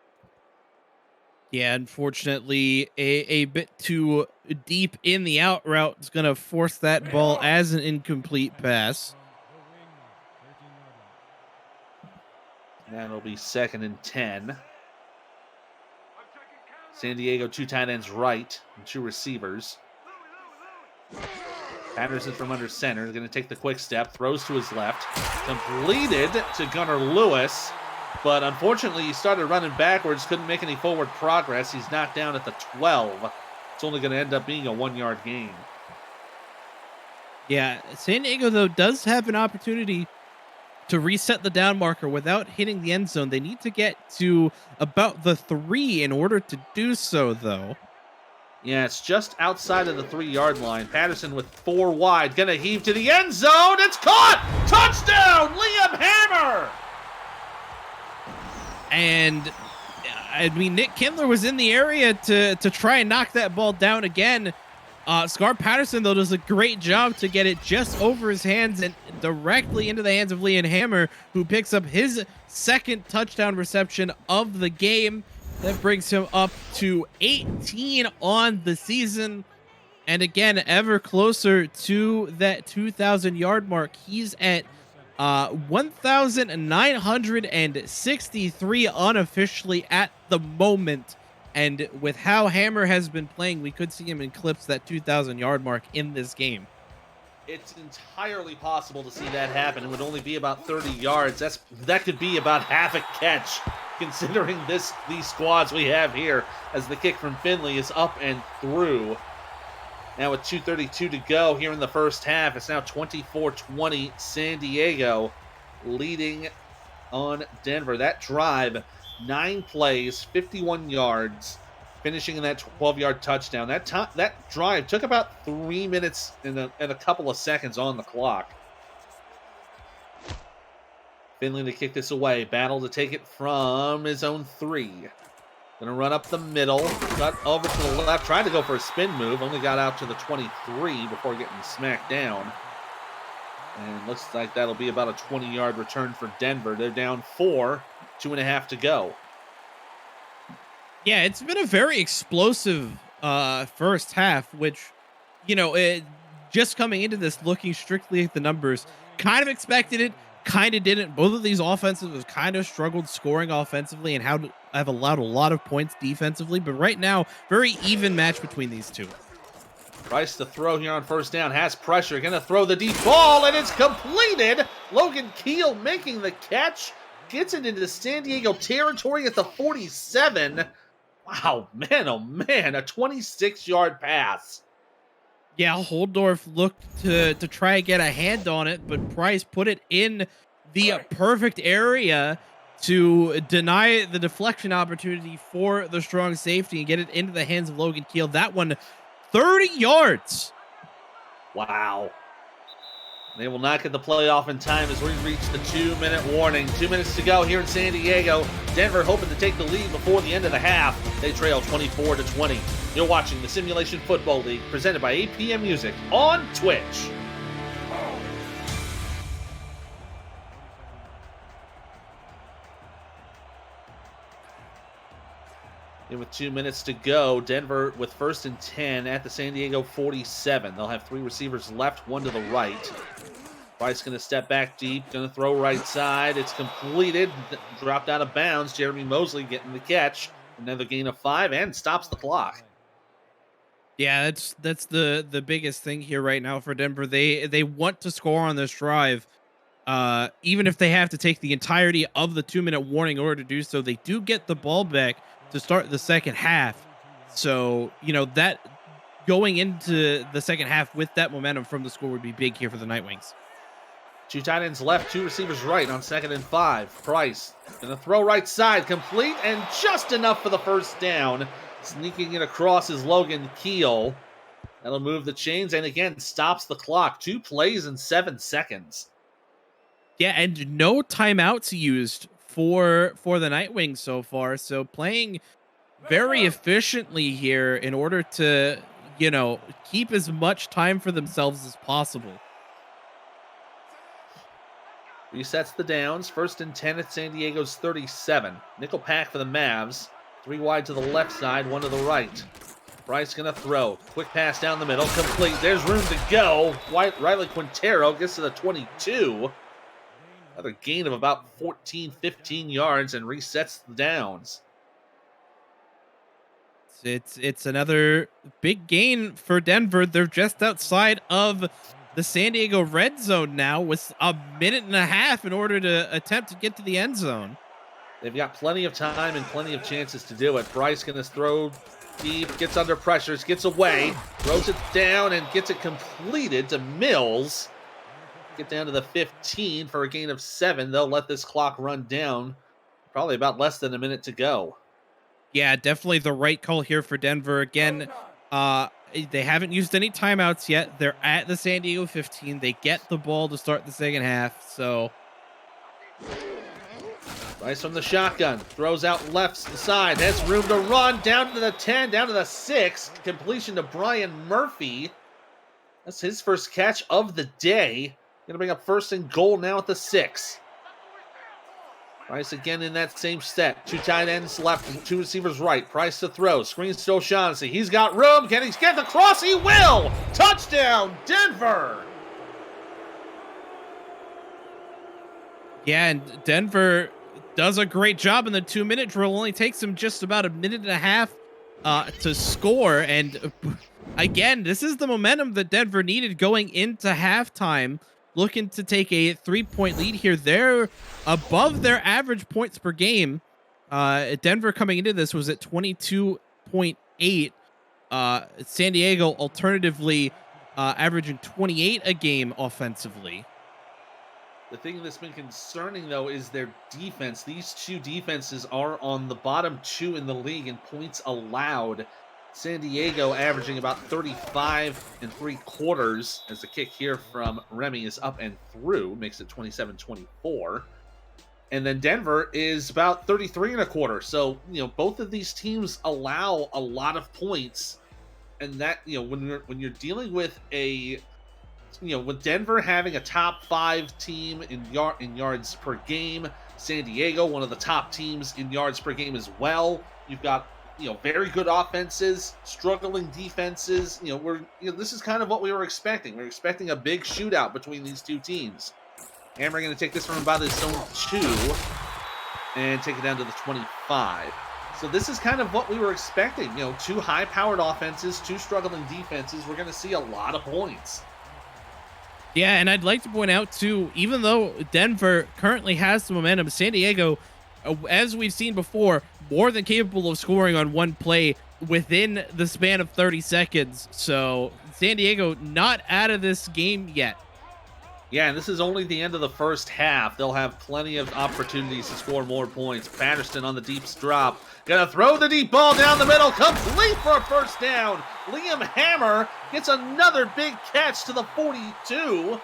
Yeah, unfortunately, a bit too deep in the out route is going to force that ball as an incomplete pass. That'll be 2nd and 10. San Diego, 2 tight ends right and 2 receivers. Patterson from under center is going to take the quick step, throws to his left, completed to Gunnar Lewis, but unfortunately he started running backwards, couldn't make any forward progress. He's knocked down at the 12. It's only going to end up being a 1-yard gain. Yeah, San Diego, though, does have an opportunity to reset the down marker without hitting the end zone. They need to get to about the 3 in order to do so, though. Yeah, it's just outside of the 3-yard line. Patterson with 4 wide, gonna heave to the end zone. It's caught! Touchdown, Liam Hammer! And I mean, Nick Kindler was in the area to try and knock that ball down again. Scar Patterson, though, does a great job to get it just over his hands and directly into the hands of Liam Hammer, who picks up his 2nd touchdown reception of the game. That brings him up to 18 on the season. And again, ever closer to that 2,000-yard mark. He's at 1,963 unofficially at the moment. And with how Hammer has been playing, we could see him eclipse that 2,000-yard mark in this game. It's entirely possible to see that happen. It would only be about 30 yards. That could be about half a catch, considering these squads we have here, as the kick from Finley is up and through. Now with 2:32 to go here in the first half, it's now 24-20 San Diego leading on Denver. That drive, 9 plays, 51 yards, finishing in that 12-yard touchdown. That drive took about 3 minutes and a couple of seconds on the clock. Finley to kick this away. Battle to take it from his own 3. Gonna run up the middle, cut over to the left, tried to go for a spin move, only got out to the 23 before getting smacked down. And looks like that'll be about a 20-yard return for Denver. They're down 4, 2.5 to go. Yeah, it's been a very explosive first half, which, just coming into this, looking strictly at the numbers, kind of expected it, kind of didn't. Both of these offenses have kind of struggled scoring offensively and have allowed a lot of points defensively. But right now, very even match between these two. Price to throw here on first down, has pressure, gonna throw the deep ball, and it's completed. Logan Keel making the catch, gets it into San Diego territory at the 47. Wow, man, oh man, a 26-yard pass. Yeah, Holdorf looked to try and get a hand on it, but Price put it in the perfect area to deny the deflection opportunity for the strong safety and get it into the hands of Logan Keel. That one, 30 yards. Wow. They will not get the playoff in time as we reach the 2-minute warning. 2 minutes to go here in San Diego. Denver hoping to take the lead before the end of the half. They trail 24-20. You're watching the Simulation Football League presented by APM Music on Twitch. And with 2 minutes to go, Denver with 1st and 10 at the San Diego 47. They'll have 3 receivers left, 1 to the right. Price going to step back deep, going to throw right side. It's completed, dropped out of bounds. Jeremy Mosley getting the catch. Another gain of 5 and stops the clock. Yeah, that's the biggest thing here right now for Denver. They want to score on this drive. Even if they have to take the entirety of the 2-minute warning in order to do so, they do get the ball back to start the second half. So, that going into the second half with that momentum from the score would be big here for the Nightwings. 2 tight ends left, 2 receivers right on 2nd and 5. Price gonna throw right side, complete, and just enough for the first down. Sneaking it across is Logan Keel. That'll move the chains and again stops the clock. 2 plays in 7 seconds. Yeah, and no timeouts used for the Nightwings so far. So playing very efficiently here in order to, keep as much time for themselves as possible. Resets the downs. 1st and 10 at San Diego's 37. Nickel pack for the Mavs. 3 wide to the left side, 1 to the right. Bryce gonna throw. Quick pass down the middle. Complete. There's room to go. Riley Quintero gets to the 22. Another gain of about 14, 15 yards and resets the downs. It's another big gain for Denver. They're just outside of the San Diego red zone now with a minute and a half in order to attempt to get to the end zone. They've got plenty of time and plenty of chances to do it. Bryce going to throw deep, gets under pressures, gets away, throws it down, and gets it completed to Mills. Get down to the 15 for a gain of 7. They'll let this clock run down. Probably about less than a minute to go. Yeah, definitely the right call here for Denver. Again, they haven't used any timeouts yet. They're at the San Diego 15. They get the ball to start the second half, so... Bryce from the shotgun, throws out left side, has room to run, down to the 10, down to the 6, completion to Brian Murphy. That's his first catch of the day. Gonna bring up 1st and goal now at the 6. Price again in that same set. 2 tight ends left, 2 receivers right. Price to throw, screens to O'Shaughnessy. He's got room, can he get the cross? He will! Touchdown, Denver! Yeah, and Denver does a great job in the 2-minute drill. Only takes him just about a minute and a half to score. And again, this is the momentum that Denver needed going into halftime. Looking to take a 3-point lead here. They're above their average points per game. Denver coming into this was at 22.8. San Diego alternatively averaging 28 a game offensively. The thing that's been concerning, though, is their defense. These 2 defenses are on the bottom 2 in the league in points allowed. San Diego averaging about 35 3/4 as the kick here from Remy is up and through, makes it 27-24. And then Denver is about 33 1/4. So, both of these teams allow a lot of points. And that, when you're dealing with with Denver having a top 5 team in yards per game, San Diego, one of the top teams in yards per game as well. You've got, very good offenses, struggling defenses. This is kind of what we were expecting. We were expecting a big shootout between these 2 teams. Hammer going to take this from about his zone 2 and take it down to the 25. So this is kind of what we were expecting. 2 high-powered offenses, 2 struggling defenses. We're going to see a lot of points. Yeah, and I'd like to point out, too, even though Denver currently has the momentum, San Diego, as we've seen before, more than capable of scoring on one play within the span of 30 seconds. So San Diego not out of this game yet. Yeah, and this is only the end of the first half. They'll have plenty of opportunities to score more points. Patterson on the deep drop. Gonna throw the deep ball down the middle. Complete for a first down. Liam Hammer gets another big catch to the 42.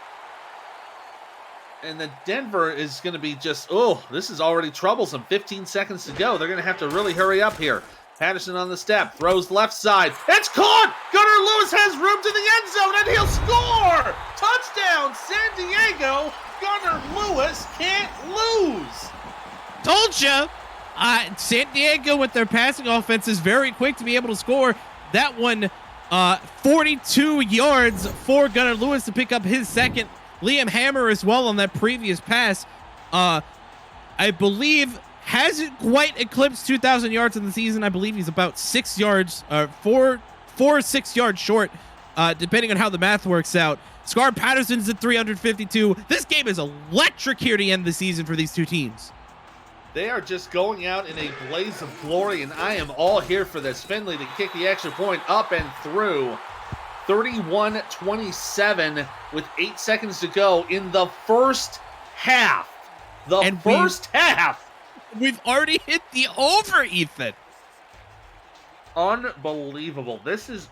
And then Denver is going to be just, this is already troublesome. 15 seconds to go. They're going to have to really hurry up here. Patterson on the step, throws left side. It's caught! Gunnar Lewis has room to the end zone, and he'll score! Touchdown, San Diego! Gunnar Lewis can't lose! Told ya! San Diego with their passing offense is very quick to be able to score. That one, 42 yards for Gunnar Lewis to pick up his second. Liam Hammer as well on that previous pass. I believe hasn't quite eclipsed 2,000 yards in the season. I believe he's about 6 yards, 4 or 6 yards short, depending on how the math works out. Scar Patterson's at 352. This game is electric here to end the season for these 2 teams. They are just going out in a blaze of glory, and I am all here for this. Finley to kick the extra point up and through. 31-27 with 8 seconds to go in the first half. Half. We've already hit the over, Ethan. Unbelievable. This is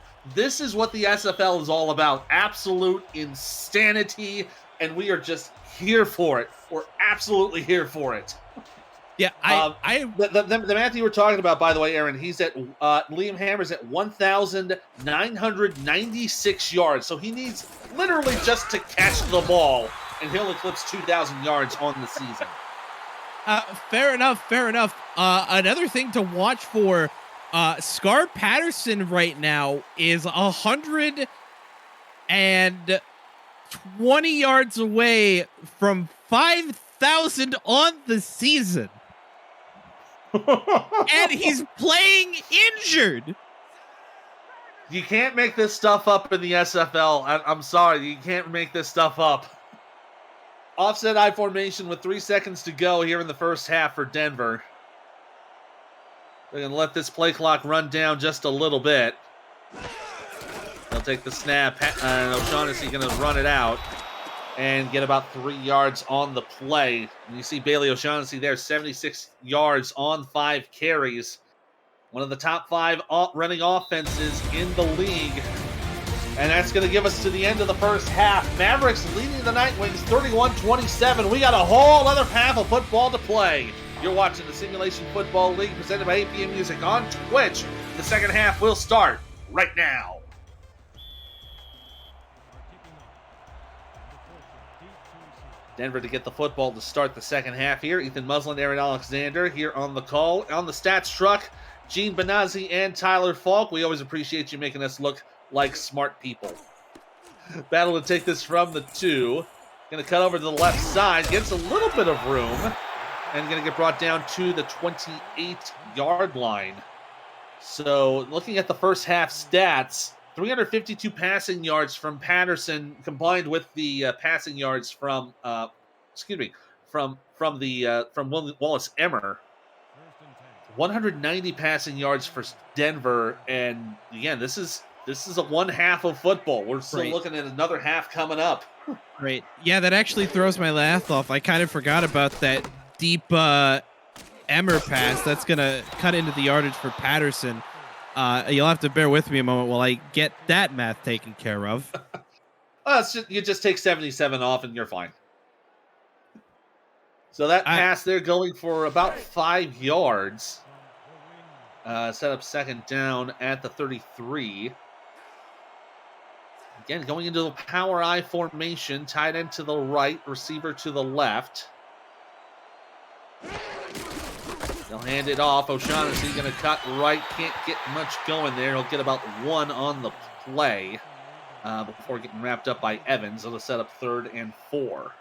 what the SFL is all about. Absolute insanity, and we are just here for it. We're absolutely here for it. Yeah, the math you were talking about, by the way, Aaron, he's at Liam Hammer's at 1,996 yards, so he needs literally just to catch the ball and he'll eclipse 2,000 yards on the season. Fair enough. Fair enough. Another thing to watch for, Scar Patterson right now is 120 yards away from 5,000 on the season. And he's playing injured. You can't make this stuff up in the SFL. I'm sorry, you can't make this stuff up. Offset I formation with 3 seconds to go here in the first half for Denver. They're going to let this play clock run down just a little bit. They'll take the snap. O'Shaughnessy going to run it out and get about 3 yards on the play. And you see Bailey O'Shaughnessy there, 76 yards on 5 carries. One of the top 5 running offenses in the league. And that's going to give us to the end of the first half. Mavericks leading the Nightwings 31-27. We got a whole other half of football to play. You're watching the Simulation Football League presented by APM Music on Twitch. The second half will start right now. Denver to get the football to start the second half here. Ethan Muslin, Aaron Alexander here on the call. On the stats truck, Gene Benazzi and Tyler Falk. We always appreciate you making us look like smart people. Battle to take this from the 2. Going to cut over to the left side. Gets a little bit of room. And going to get brought down to the 28-yard line. So looking at the first half stats, 352 passing yards from Patterson combined with the passing yards from Wallace Emmer. 190 passing yards for Denver, and again, this is a one half of football. We're still looking at another half coming up. Right. Yeah, that actually throws my laugh off. I kind of forgot about that deep Emmer pass. That's gonna cut into the yardage for Patterson. You'll have to bear with me a moment while I get that math taken care of. You just take 77 off and you're fine. So that pass there going for about 5 yards. Set up second down at the 33. Again, going into the power I formation, tight end to the right, receiver to the left. They'll hand it off. O'Shaughnessy going to cut right. Can't get much going there. He'll get about 1 on the play before getting wrapped up by Evans. It'll set up 3rd and 4.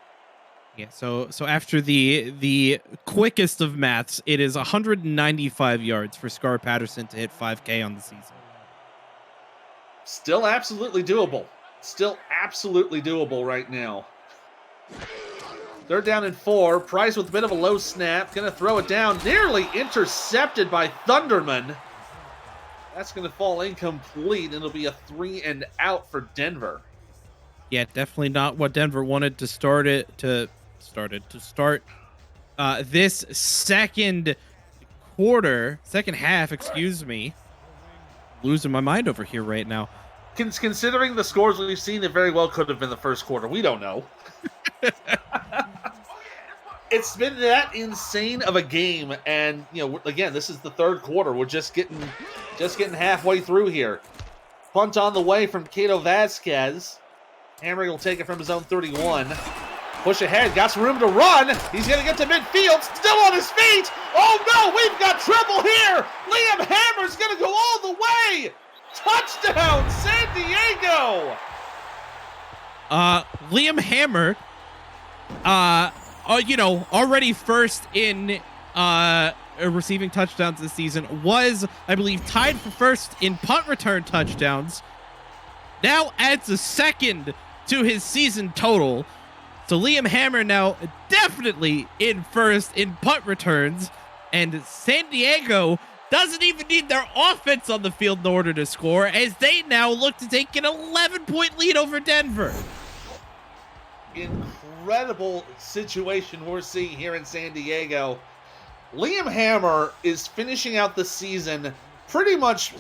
Yeah, so after the quickest of maths, it is 195 yards for Scar Patterson to hit 5K on the season. Still absolutely doable. Right now. 3rd down and 4. Price with a bit of a low snap. Going to throw it down. Nearly intercepted by Thunderman. That's going to fall incomplete. It'll be a 3 and out for Denver. Yeah, definitely not what Denver wanted to start this second half, excuse me. Losing my mind over here right now. Considering the scores we've seen, it very well could have been the first quarter. We don't know. It's been that insane of a game, and again, this is the 3rd quarter. We're just getting halfway through here. Punt on the way from Cato Vasquez. Hammer will take it from his own 31. Push ahead, got some room to run. He's going to get to midfield, still on his feet. Oh no, we've got trouble here. Liam Hammer's going to go all the way. Touchdown, San Diego. Liam Hammer, already first in receiving touchdowns this season, was, I believe, tied for first in punt return touchdowns. Now adds a second to his season total. So Liam Hammer now definitely in first in punt returns, and San Diego doesn't even need their offense on the field in order to score, as they now look to take an 11-point lead over Denver. Incredible situation we're seeing here in San Diego. Liam Hammer is finishing out the season pretty much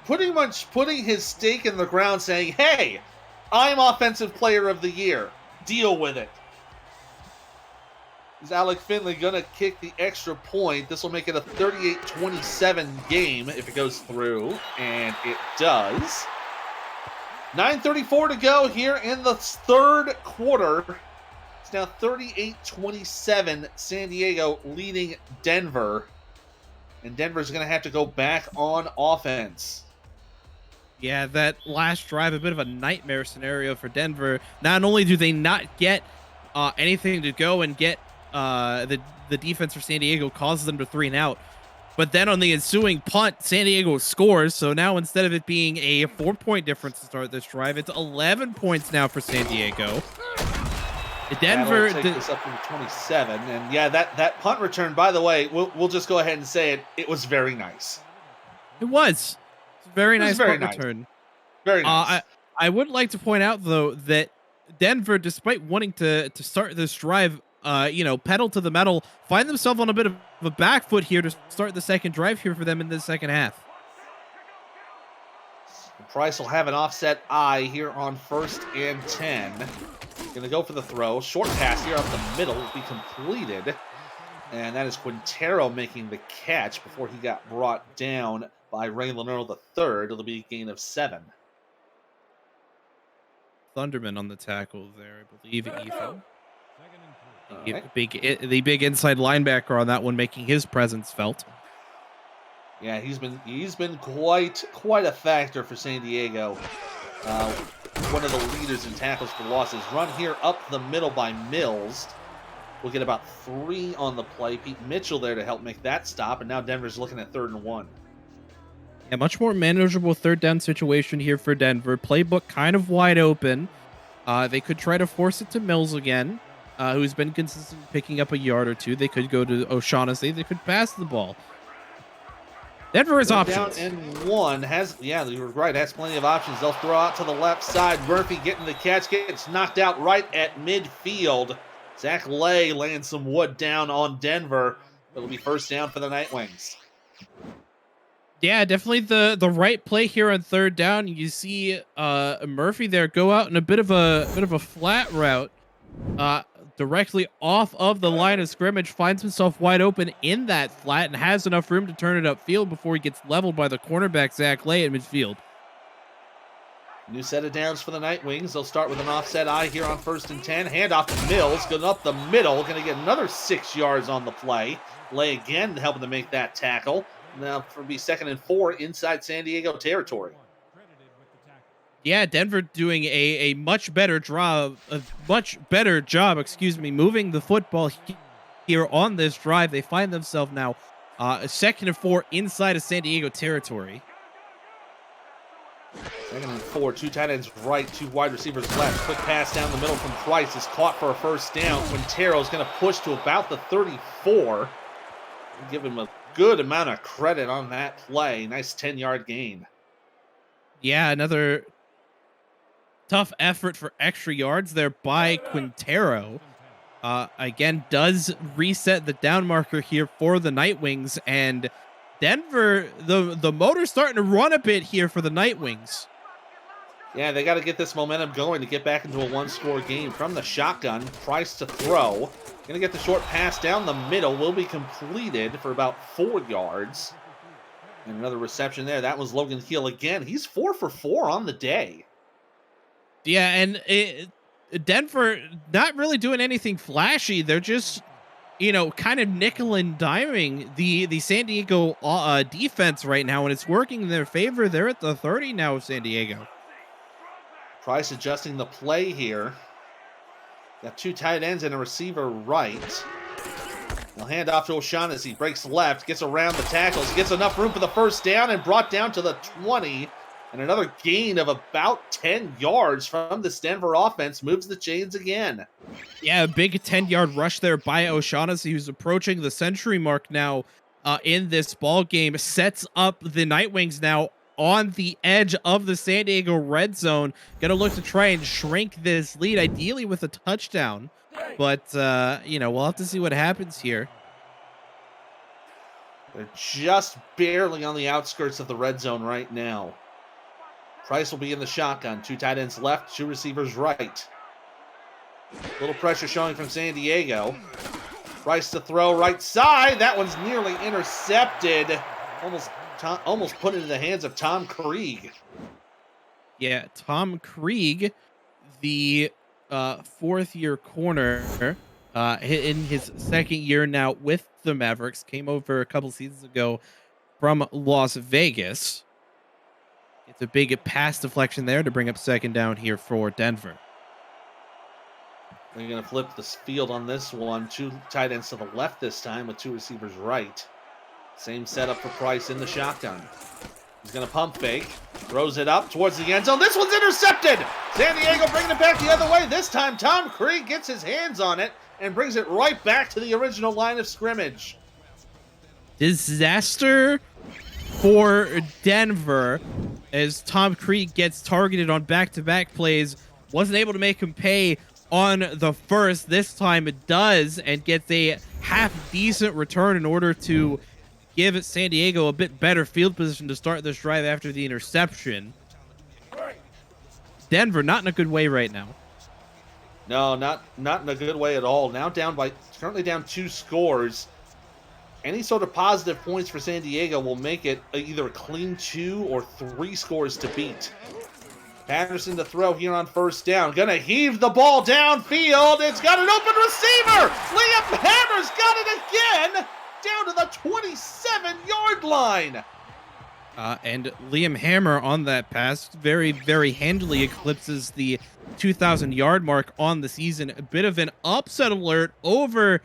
putting his stake in the ground, saying, hey, I'm Offensive Player of the Year. Deal with it. Is Alec Finley going to kick the extra point? This will make it a 38-27 game if it goes through, and it does. 9:34 to go here in the 3rd quarter. It's now 38-27, San Diego leading Denver. And Denver's going to have to go back on offense. Yeah, that last drive, a bit of a nightmare scenario for Denver. Not only do they not get anything to go and get the defense for San Diego causes them to 3 and out, but then on the ensuing punt, San Diego scores. So now instead of it being a 4-point difference to start this drive, it's 11 points now for San Diego. Denver take this up to 27, and yeah, that punt return. By the way, we'll just go ahead and say it. It was very nice. It was. Very nice punt return. Very nice. I would like to point out though that Denver, despite wanting to start this drive, pedal to the metal, find themselves on a bit of a back foot here to start the second drive here for them in the second half. Price will have an offset I here on 1st and 10. Going to go for the throw. Short pass here up the middle will be completed. And that is Quintero making the catch before he got brought down by Ray Lenero III. It'll be a gain of 7. Thunderman on the tackle there, I believe, Ethan. Right. The big inside linebacker on that one making his presence felt. Yeah, he's been quite a factor for San Diego. One of the leaders in tackles for losses. Run here up the middle by Mills. We'll get about 3 on the play. Pete Mitchell there to help make that stop, and now Denver's looking at 3rd and 1. Yeah, much more manageable 3rd down situation here for Denver. Playbook kind of wide open. They could try to force it to Mills again, who's been consistent picking up a yard or 2. They could go to O'Shaughnessy. They could pass the ball. Denver has options. Down and 1 you were right, has plenty of options. They'll throw out to the left side. Murphy getting the catch, gets knocked out right at midfield. Zach Lay laying some wood down on Denver. It'll be 1st down for the Nightwings. Yeah, definitely the right play here on 3rd down. You see Murphy there go out in a bit of a flat route. Directly off of the line of scrimmage, finds himself wide open in that flat and has enough room to turn it upfield before he gets leveled by the cornerback, Zach Lay, at midfield. New set of downs for the Nightwings. They'll start with an offset I here on 1st and 10. Handoff to Mills, going up the middle, going to get another 6 yards on the play. Lay again helping to make that tackle. Now it'll be 2nd and 4 inside San Diego territory. Yeah, Denver doing a much better job, moving the football here on this drive. They find themselves now 2nd and 4 inside of San Diego territory. 2nd and 4, 2 tight ends right, 2 wide receivers left. Quick pass down the middle from Price is caught for a 1st down. Quintero is going to push to about the 34. Give him a good amount of credit on that play. Nice 10-yard gain. Yeah, another tough effort for extra yards there by Quintero. Again, does reset the down marker here for the Nightwings, and Denver, the motor's starting to run a bit here for the Nightwings. Yeah, they got to get this momentum going to get back into a 1-score game. From the shotgun, Price to throw. Going to get the short pass down the middle. Will be completed for about 4 yards. And another reception there. That was Logan Hill again. He's 4 for 4 on the day. Yeah, and Denver not really doing anything flashy. They're just, kind of nickel and diming the San Diego defense right now, and it's working in their favor. They're at the 30 now of San Diego. Price adjusting the play here. Got 2 tight ends and a receiver right. He'll hand off to O'Shaughnessy. Breaks left, gets around the tackles, gets enough room for the 1st down and brought down to the 20. And another gain of about 10 yards from this Denver offense moves the chains again. Yeah, a big 10-yard rush there by O'Shaughnessy, who's approaching the century mark now in this ball game. Sets up the Nightwings now on the edge of the San Diego red zone. Gonna look to try and shrink this lead, ideally with a touchdown. But, we'll have to see what happens here. They're just barely on the outskirts of the red zone right now. Price will be in the shotgun. 2 tight ends left, 2 receivers right. Little pressure showing from San Diego. Price to throw right side. That one's nearly intercepted. Almost put into the hands of Tom Krieg. Yeah, Tom Krieg, the fourth-year corner in his second year now with the Mavericks. Came over a couple seasons ago from Las Vegas. It's a big pass deflection there to bring up second down here for Denver. They're going to flip the field on this one. Two tight ends to the left this time with two receivers right. Same setup for Price in the shotgun. He's going to pump fake. Throws it up towards the end zone. This one's intercepted! San Diego bringing it back the other way. This time Tom Creed gets his hands on it and brings it right back to the original line of scrimmage. Disaster for Denver as Tom Creed gets targeted on back-to-back plays. Wasn't able to make him pay on the first. This time it does and gets a half-decent return in order to give San Diego a bit better field position to start this drive after the interception. Denver not in a good way right now. No, not in a good way at all. Now currently down 2 scores. Any sort of positive points for San Diego will make it either a clean 2 or 3 scores to beat. Patterson to throw here on first down. Gonna heave the ball downfield. It's got an open receiver. Liam Hammer's got it again. Down to the 27-yard line. And Liam Hammer on that pass very, very handily eclipses the 2,000-yard mark on the season. A bit of an upset alert over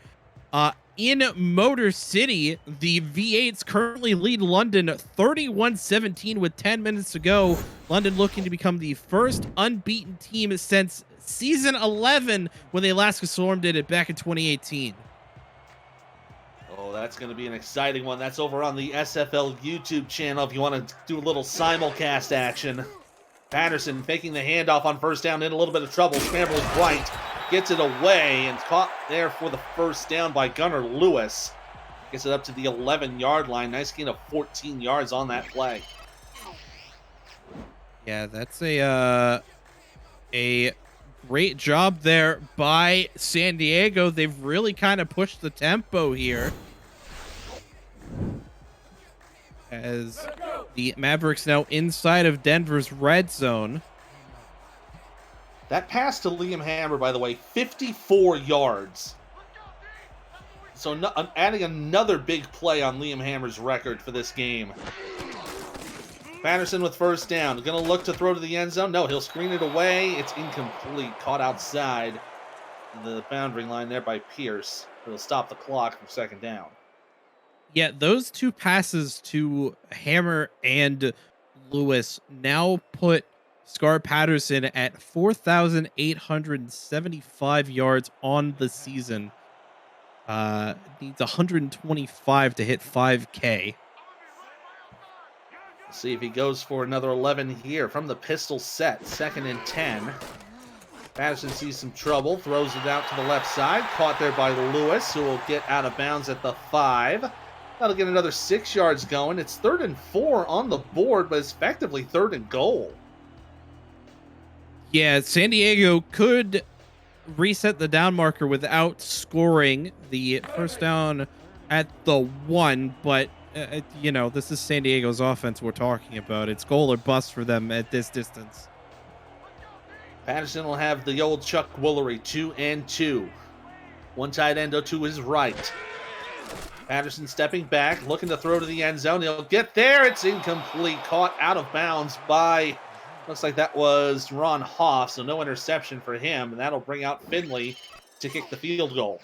in Motor City. The V8s currently lead London 31-17 with 10 minutes to go. London looking to become the first unbeaten team since season 11 when they last stormed it back in 2018. Oh, that's going to be an exciting one. That's over on the SFL YouTube channel if you want to do a little simulcast action. Patterson faking the handoff on first down, in a little bit of trouble. Scrambles right, gets it away, and caught there for the first down by Gunnar Lewis. Gets it up to the 11-yard line. Nice gain of 14 yards on that play. Yeah, that's a great job there by San Diego. They've really kind of pushed the tempo here, as the Mavericks now inside of Denver's red zone. That pass to Liam Hammer, by the way, 54 yards. So adding another big play on Liam Hammer's record for this game. Patterson with first down. Going to look to throw to the end zone. No, he'll screen it away. It's incomplete. Caught outside the boundary line there by Pierce. It'll stop the clock for second down. Yeah, those two passes to Hammer and Lewis now put Scar Patterson at 4,875 yards on the season. Needs 125 to hit 5K. See if he goes for another 11 here from the pistol set. 2nd and 10. Patterson sees some trouble, throws it out to the left side. Caught there by Lewis, who will get out of bounds at the 5. That'll get another 6 yards going. It's 3rd and 4 on the board, but it's effectively 3rd and goal. Yeah, San Diego could reset the down marker without scoring the first down at the 1, but you know, this is San Diego's offense we're talking about. It's goal or bust for them at this distance. Patterson will have the old Chuck Woolery, 2 and 2. One tight end to his right. Patterson stepping back, looking to throw to the end zone. He'll get there. It's incomplete. Caught out of bounds by, looks like that was Ron Hoff, so no interception for him. And that'll bring out Finley to kick the field goal.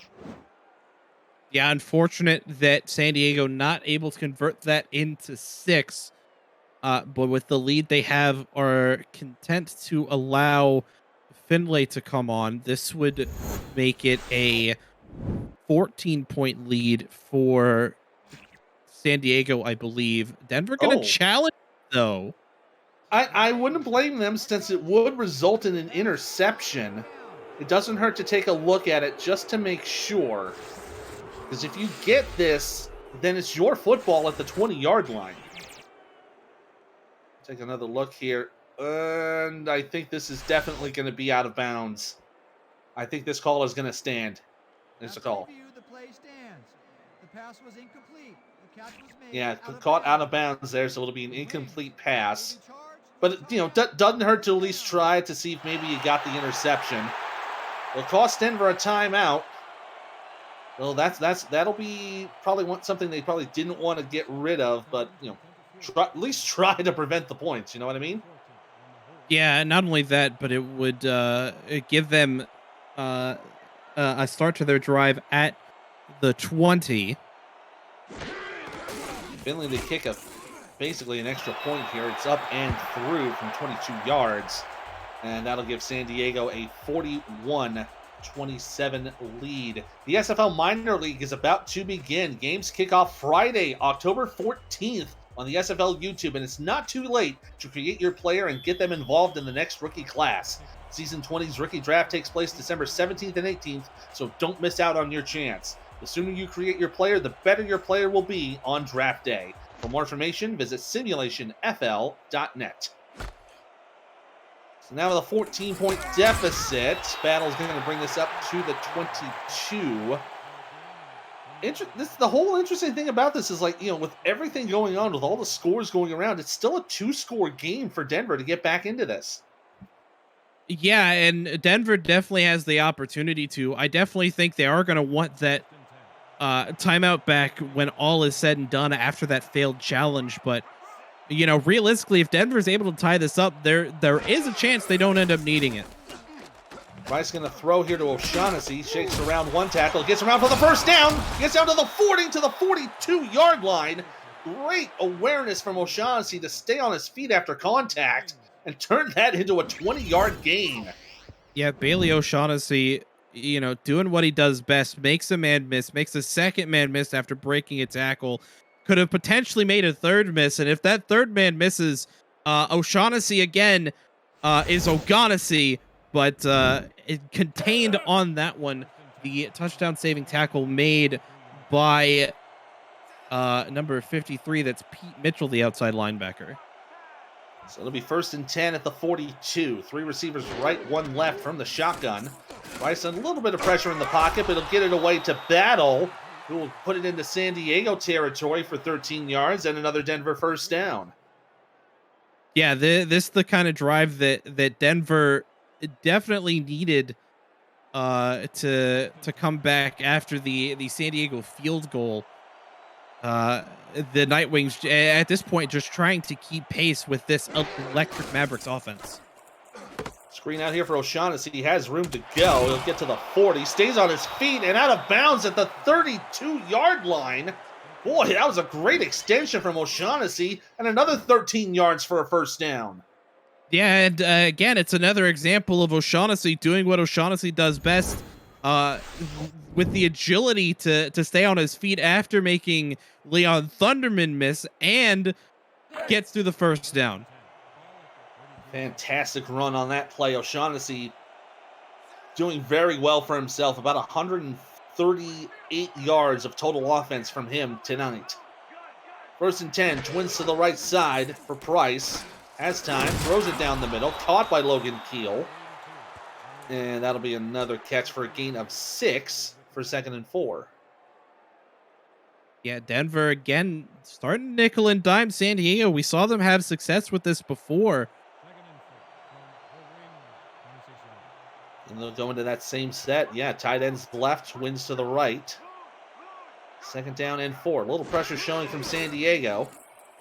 Yeah, unfortunate that San Diego not able to convert that into 6. But with the lead they have, are content to allow Finlay to come on. This would make it a 14-point lead for San Diego, I believe. Denver going to challenge, though. I wouldn't blame them, since it would result in an interception. It doesn't hurt to take a look at it just to make sure. Because if you get this, then it's your football at the 20-yard line. Take another look here. And I think this is definitely going to be out of bounds. I think this call is going to stand. There's a call. The play stands. The pass was incomplete. The catch was made. Yeah, caught out of bounds there, so it'll be an incomplete pass. But, you know, doesn't hurt to at least try to see if maybe you got the interception. It'll cost Denver a timeout. Well, that'll be probably something they probably didn't want to get rid of, but at least try to prevent the points. You know what I mean? Yeah, not only that, but it would give them uh, a start to their drive at the 20. Finley to kick basically an extra point here. It's up and through from 22 yards, and that'll give San Diego a 41-27 lead. The SFL Minor League is about to begin. Games kick off Friday, October 14th on the SFL YouTube, and it's not too late to create your player and get them involved in the next rookie class. Season 20's rookie draft takes place December 17th and 18th, so don't miss out on your chance. The sooner you create your player, the better your player will be on draft day. For more information, visit simulationfl.net. So now with a 14-point deficit, Battle's going to bring this up to the 22. The whole interesting thing about this is, with everything going on, with all the scores going around, it's still a 2-score game for Denver to get back into this. Yeah, and Denver definitely has the opportunity to. I definitely think they are going to want that timeout back when all is said and done after that failed challenge. But, realistically, if Denver's able to tie this up, there is a chance they don't end up needing it. Rice going to throw here to O'Shaughnessy. Shakes around one tackle. Gets around for the first down. Gets down to the 40, to the 42-yard line. Great awareness from O'Shaughnessy to stay on his feet after contact and turn that into a 20-yard gain. Yeah, Bailey O'Shaughnessy, doing what he does best, makes a man miss, makes a second man miss after breaking a tackle. Could have potentially made a third miss, and if that third man misses, O'Shaughnessy again is O'Shaughnessy, but it contained on that one. The touchdown saving tackle made by number 53, that's Pete Mitchell, the outside linebacker. So it'll be 1st and 10 at the 42. 3 receivers right, 1 left from the shotgun. Rice a little bit of pressure in the pocket, but he'll get it away to Battle, who will put it into San Diego territory for 13 yards and another Denver first down. Yeah, this is the kind of drive that Denver definitely needed to come back after the San Diego field goal. The Nightwings at this point just trying to keep pace with this electric Mavericks offense. Screen out here for O'Shaughnessy. He has room to go. He'll get to the 40, stays on his feet, and out of bounds at the 32-yard line. Boy, that was a great extension from O'Shaughnessy, and another 13 yards for a first down. Yeah, and again, it's another example of O'Shaughnessy doing what O'Shaughnessy does best, with the agility to stay on his feet after making Leon Thunderman miss, and gets through the first down. Fantastic run on that play. O'Shaughnessy doing very well for himself. About 138 yards of total offense from him tonight. 1st and 10, twins to the right side for Price. Has time, throws it down the middle, caught by Logan Keel. And that'll be another catch for a gain of 6 for 2nd and 4. Yeah, Denver again starting nickel and dime San Diego. We saw them have success with this before. And they'll go into that same set. Yeah, tight ends left, wins to the right. 2nd down and 4. A little pressure showing from San Diego.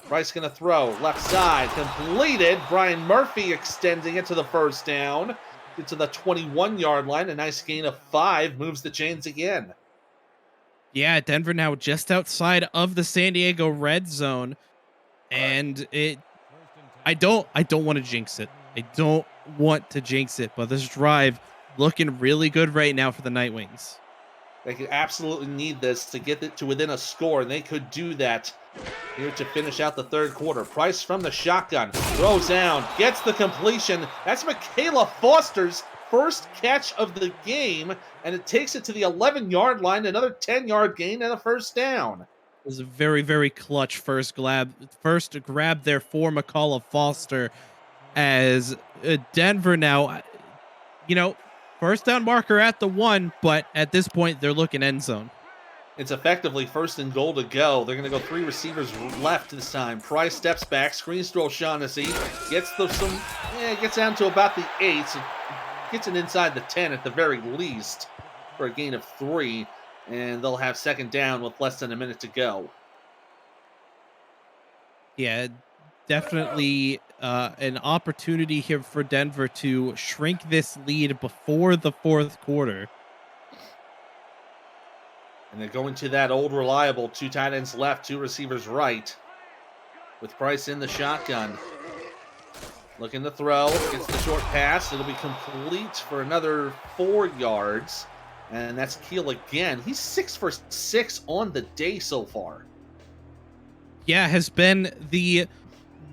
Price going to throw. Left side. Completed. Brian Murphy extending it to the first down. Get to the 21-yard line. A nice gain of 5. Moves the chains again. Yeah, Denver now just outside of the San Diego red zone. And I don't want to jinx it. I don't want to jinx it, but this drive looking really good right now for the Nightwings. They could absolutely need this to get it to within a score, and they could do that here to finish out the third quarter. Price from the shotgun, throws down, gets the completion. That's Michaela Foster's first catch of the game, and it takes it to the 11-yard line, another 10-yard gain and a first down. It was a very, very clutch first grab there for McCullough Foster, as Denver now, first down marker at the 1, but at this point they're looking end zone. It's effectively 1st and goal to go. They're going to go 3 receivers left this time. Price steps back, screens to O'Shaughnessy, gets down to about the 8. So gets it inside the 10 at the very least for a gain of 3, and they'll have second down with less than a minute to go. Yeah, definitely an opportunity here for Denver to shrink this lead before the fourth quarter. And they're going to that old reliable 2 tight ends left, 2 receivers right, with Price in the shotgun. Looking to throw, gets the short pass. It'll be complete for another 4 yards. And that's Keel again. He's 6 for 6 on the day so far. Yeah, has been the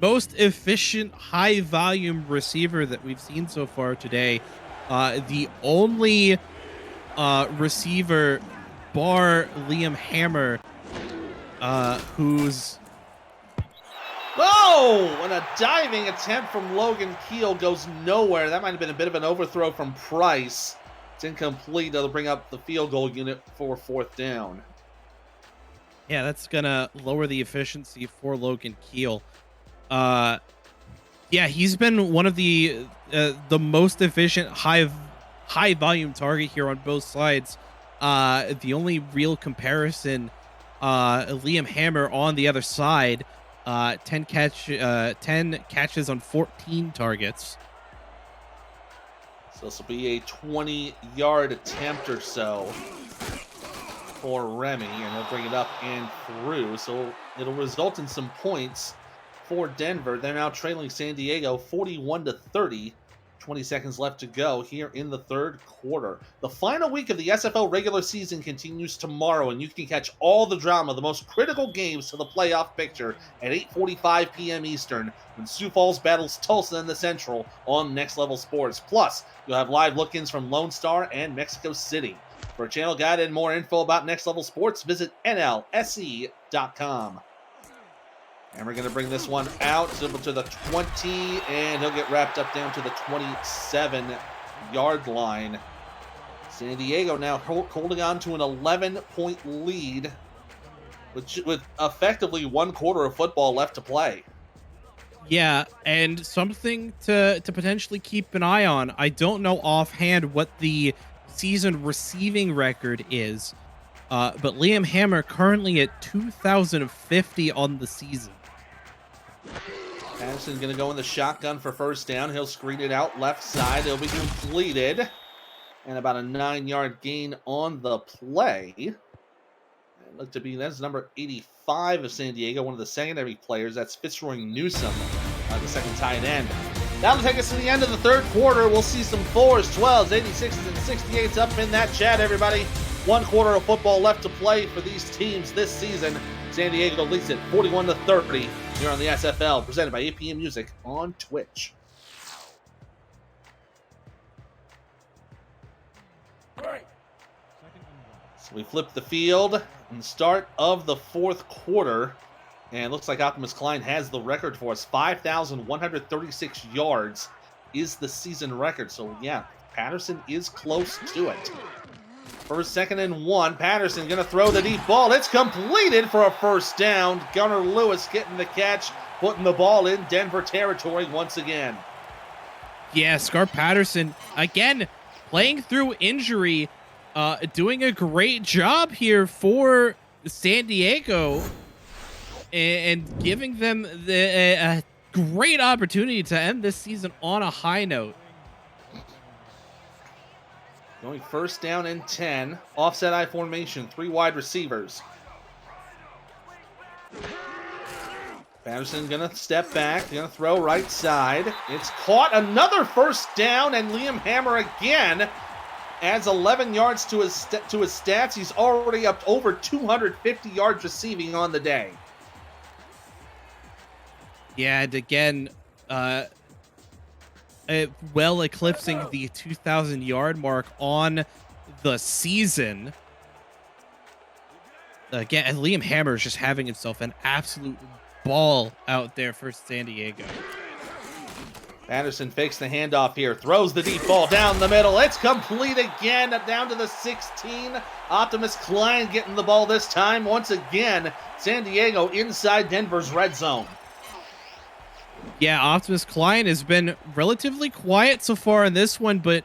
most efficient high volume receiver that we've seen so far today. The only receiver bar Liam Hammer, who's... Oh! And a diving attempt from Logan Keel goes nowhere. That might have been a bit of an overthrow from Price. It's incomplete. That'll bring up the field goal unit for 4th down. Yeah, that's gonna lower the efficiency for Logan Keel. Yeah, he's been one of the most efficient high volume target here on both sides. The only real comparison, Liam Hammer on the other side, 10 catches on 14 targets. So this will be a 20-yard attempt or so for Remy, and he'll bring it up and through. So it'll result in some points for Denver. They're now trailing San Diego 41-30. 20 seconds left to go here in the third quarter. The final week of the SFL regular season continues tomorrow, and you can catch all the drama, the most critical games to the playoff picture at 8:45 p.m. Eastern when Sioux Falls battles Tulsa in the Central on Next Level Sports. Plus, you'll have live look-ins from Lone Star and Mexico City. For a channel guide and more info about Next Level Sports, visit nlse.com. And we're going to bring this one out to the 20, and he'll get wrapped up down to the 27-yard line. San Diego now holding on to an 11-point lead with effectively 1 quarter of football left to play. Yeah, and something to potentially keep an eye on. I don't know offhand what the season receiving record is, but Liam Hammer currently at 2,050 on the season. Patterson's going to go in the shotgun for first down. He'll screen it out left side. It'll be completed. And about a 9-yard gain on the play. It looked to be, that's number 85 of San Diego, one of the secondary players. That's Fitzroy Newsome, the second tight end. That'll take us to the end of the third quarter. We'll see some 4s, 12s, 86s, and 68s up in that chat, everybody. 1 quarter of football left to play for these teams this season. San Diego leads it 41-30 here on the SFL, presented by APM Music on Twitch. So we flip the field and start of the fourth quarter. And it looks like Optimus Klein has the record for us. 5,136 yards is the season record. So, yeah, Patterson is close to it. First, 2nd and 1. Patterson going to throw the deep ball. It's completed for a first down. Gunnar Lewis getting the catch, putting the ball in Denver territory once again. Yeah, Scar Patterson, again, playing through injury, doing a great job here for San Diego and giving them a great opportunity to end this season on a high note. Going first down and 10. Offset I formation. 3 wide receivers. Patterson going to step back. Going to throw right side. It's caught. Another first down, and Liam Hammer again adds 11 yards to his stats. He's already up over 250 yards receiving on the day. Yeah, and again, well eclipsing the 2,000-yard mark on the season. Again, and Liam Hammer is just having himself an absolute ball out there for San Diego. Patterson fakes the handoff here, throws the deep ball down the middle. It's complete again, down to the 16. Optimus Klein getting the ball this time. Once again, San Diego inside Denver's red zone. Yeah, Optimus Klein has been relatively quiet so far in this one, but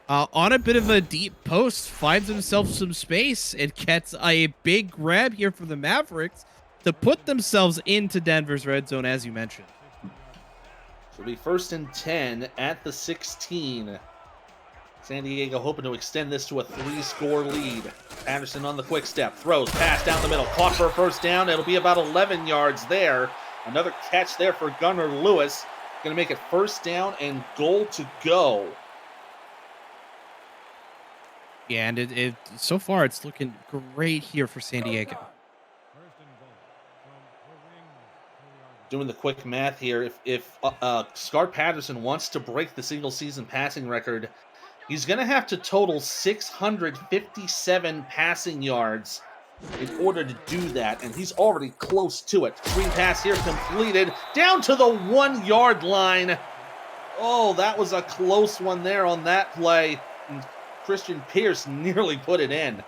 On a bit of a deep post, finds himself some space and gets a big grab here for the Mavericks to put themselves into Denver's red zone, as you mentioned. It'll be 1st and 10 at the 16. San Diego hoping to extend this to a 3-score lead. Patterson on the quick step, throws, pass down the middle, caught for a first down. It'll be about 11 yards there. Another catch there for Gunnar Lewis. Going to make it 1st down and goal to go. Yeah, and so far it's looking great here for San Diego. Doing the quick math here, if Scar Patterson wants to break the single-season passing record, he's going to have to total 657 passing yards in order to do that, and he's already close to it. Screen pass here completed, down to the 1-yard line. Oh, that was a close one there on that play. And Christian Pierce nearly put it in.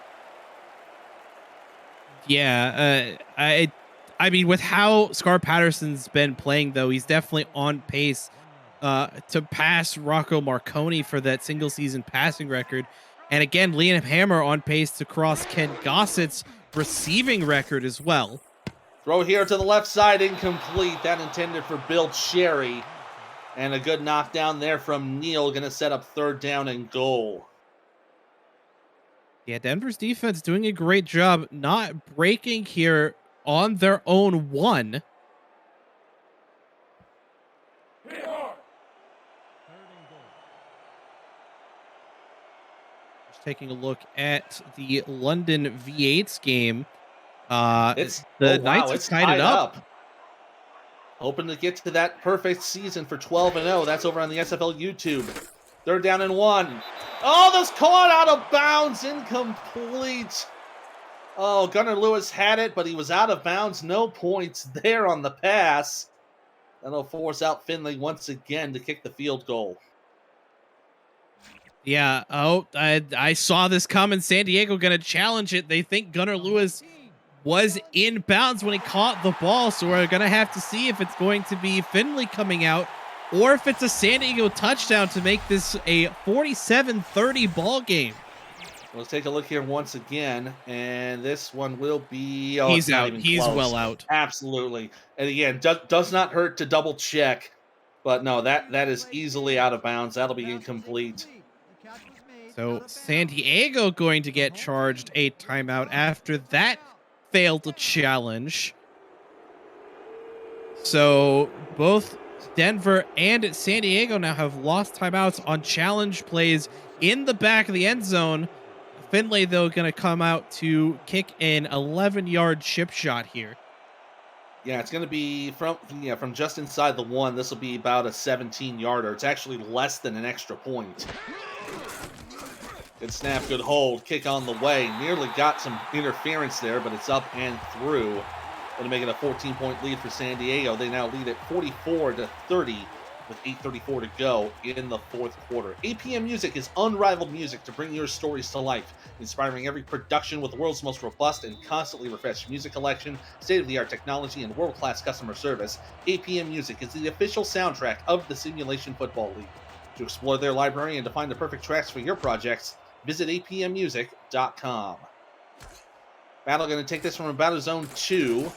Yeah, I mean, with how Scar Patterson's been playing, though, he's definitely on pace to pass Rocco Marconi for that single-season passing record. And again, Liam Hammer on pace to cross Ken Gossett's receiving record as well. Throw here to the left side, incomplete. That intended for Bill Cherry. And a good knockdown there from Neal, going to set up 3rd down and goal. Yeah, Denver's defense doing a great job not breaking here on their own one. Just taking a look at the London V8s game. Knights have tied it up. Hoping to get to that perfect season for 12-0. That's over on the SFL YouTube. 3rd down and 1. Oh, that's caught out of bounds. Incomplete. Oh, Gunnar Lewis had it, but he was out of bounds. No points there on the pass. That'll force out Finley once again to kick the field goal. Yeah, I saw this coming. San Diego going to challenge it. They think Gunnar Lewis was in bounds when he caught the ball, so we're going to have to see if it's going to be Finley coming out or if it's a San Diego touchdown to make this a 47-30 ball game. Let's take a look here once again, and this one will be... Oh, he's out. He's close. Well out. Absolutely. And again, does not hurt to double check, but no, that is easily out of bounds. That'll be incomplete. So San Diego going to get charged a timeout after that failed challenge. So both Denver and San Diego now have lost timeouts on challenge plays in the back of the end zone. Finlay, though, going to come out to kick an 11-yard chip shot here. Yeah, it's going to be from just inside the 1. This will be about a 17-yarder. It's actually less than an extra point. Good snap, good hold, kick on the way. Nearly got some interference there, but it's up and through. Going to make it a 14-point lead for San Diego. They now lead at 44-30 with 8:34 to go in the 4th quarter. APM Music is unrivaled music to bring your stories to life, inspiring every production with the world's most robust and constantly refreshed music collection, state-of-the-art technology, and world-class customer service. APM Music is the official soundtrack of the Simulation Football League. To explore their library and to find the perfect tracks for your projects, visit apmmusic.com. Battle going to take this from about a zone 2.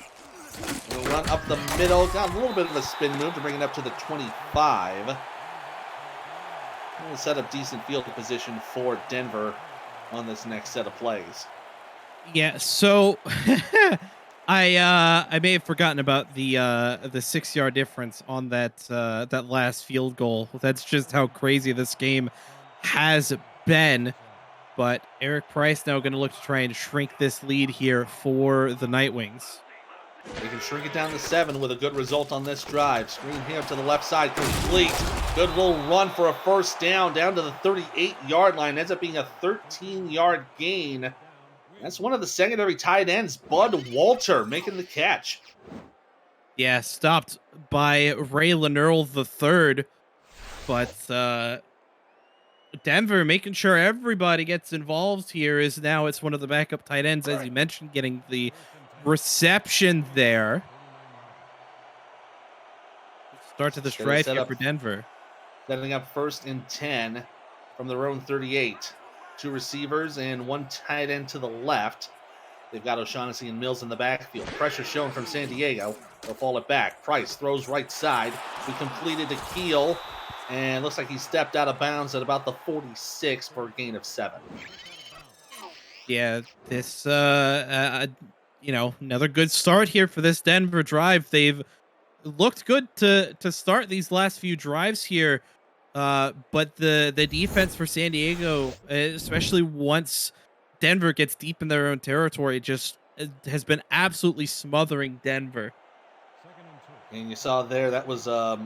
We'll run up the middle. Got a little bit of a spin move to bring it up to the 25. We'll set up decent field position for Denver on this next set of plays. Yeah, so I may have forgotten about the 6-yard difference on that last field goal. That's just how crazy this game has been. But Eric Price now going to look to try and shrink this lead here for the Nightwings. They can shrink it down to 7 with a good result on this drive. Screen here to the left side, complete. Good little run for a first down to the 38-yard line. Ends up being a 13-yard gain. That's one of the secondary tight ends, Bud Walter, making the catch. Yeah, stopped by Ray Lenerl III. But Denver making sure everybody gets involved here is now it's one of the backup tight ends, as you mentioned, getting the reception there. Start to the stride here for Denver. Setting up 1st and 10 from their own 38. 2 receivers and 1 tight end to the left. They've got O'Shaughnessy and Mills in the backfield. Pressure shown from San Diego. They'll fall it back. Price throws right side. We completed to Keel. And looks like he stepped out of bounds at about the 46 for a gain of 7. Yeah, this another good start here for this Denver drive. They've looked good to start these last few drives here. But the defense for San Diego, especially once Denver gets deep in their own territory, just has been absolutely smothering Denver. And you saw there that was a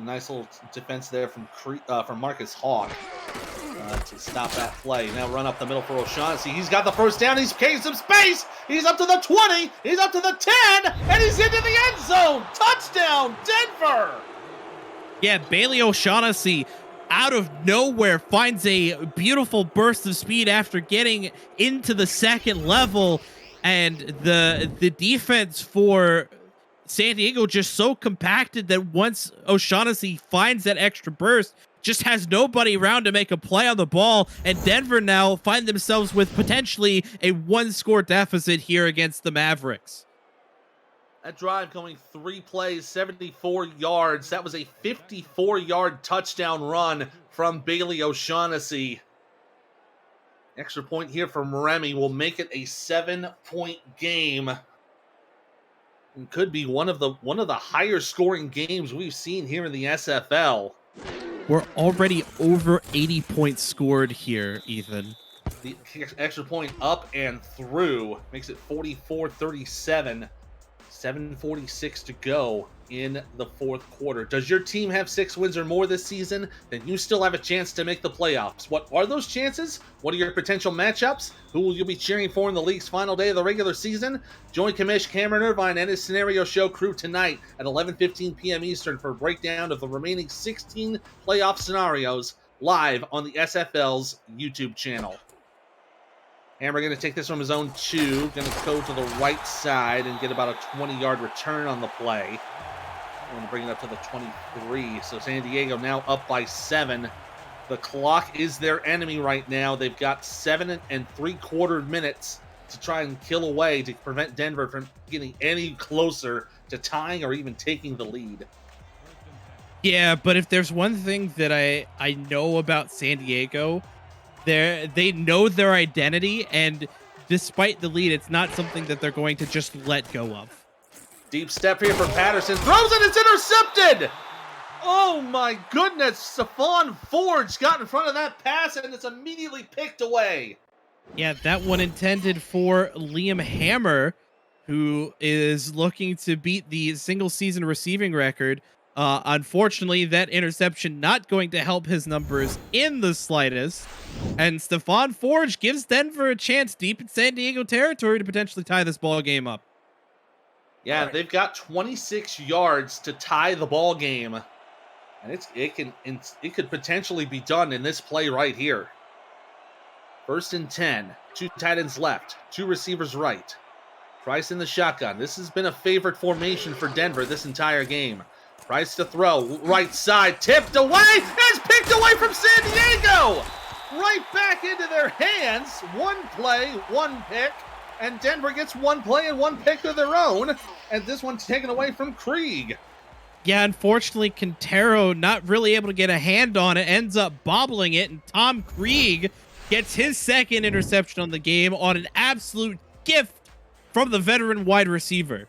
nice little defense there from Marcus Hawk to stop that play. Now run up the middle for O'Shaughnessy. He's got the first down. He's gained some space. He's up to the 20. He's up to the 10, and he's into the end zone. Touchdown, Denver! Yeah, Bailey O'Shaughnessy out of nowhere finds a beautiful burst of speed after getting into the second level, and the defense for San Diego just so compacted that once O'Shaughnessy finds that extra burst, just has nobody around to make a play on the ball, and Denver now find themselves with potentially a 1-score deficit here against the Mavericks. That drive going 3 plays, 74 yards. That was a 54-yard touchdown run from Bailey O'Shaughnessy. Extra point here from Remy will make it a 7-point game. It could be one of the higher scoring games we've seen here in the SFL. We're already over 80 points scored here, Ethan. The extra point up and through makes it 44-37. 7:46 to go in the fourth quarter. Does your team have 6 wins or more this season? Then you still have a chance to make the playoffs. What are those chances? What are your potential matchups? Who will you be cheering for in the league's final day of the regular season? Join Commish Cameron Irvine and his Scenario Show crew tonight at 11:15 p.m. Eastern for a breakdown of the remaining 16 playoff scenarios live on the SFL's YouTube channel. Hammer going to take this from his own 2. Going to go to the right side and get about a 20-yard return on the play. I'm going to bring it up to the 23. So San Diego now up by 7. The clock is their enemy right now. They've got 7 3/4 minutes to try and kill away to prevent Denver from getting any closer to tying or even taking the lead. Yeah, but if there's one thing that I know about San Diego, they know their identity, and despite the lead, it's not something that they're going to just let go of. Deep step here for Patterson. Throws it, it's intercepted! Oh my goodness, Stephon Forge got in front of that pass, and it's immediately picked away. Yeah, that one intended for Liam Hammer, who is looking to beat the single-season receiving record. Unfortunately, that interception not going to help his numbers in the slightest. And Stephon Forge gives Denver a chance deep in San Diego territory to potentially tie this ball game up. Yeah, they've got 26 yards to tie the ball game. And it could potentially be done in this play right here. 1st and 10. 2 tight ends left. 2 receivers right. Price in the shotgun. This has been a favorite formation for Denver this entire game. Price to throw. Right side. Tipped away. It's picked away from San Diego. Right back into their hands. 1 play, 1 pick. And Denver gets 1 play and 1 pick of their own. And this one's taken away from Krieg. Yeah, unfortunately, Quintero not really able to get a hand on it, ends up bobbling it, and Tom Krieg gets his 2nd interception on the game on an absolute gift from the veteran wide receiver.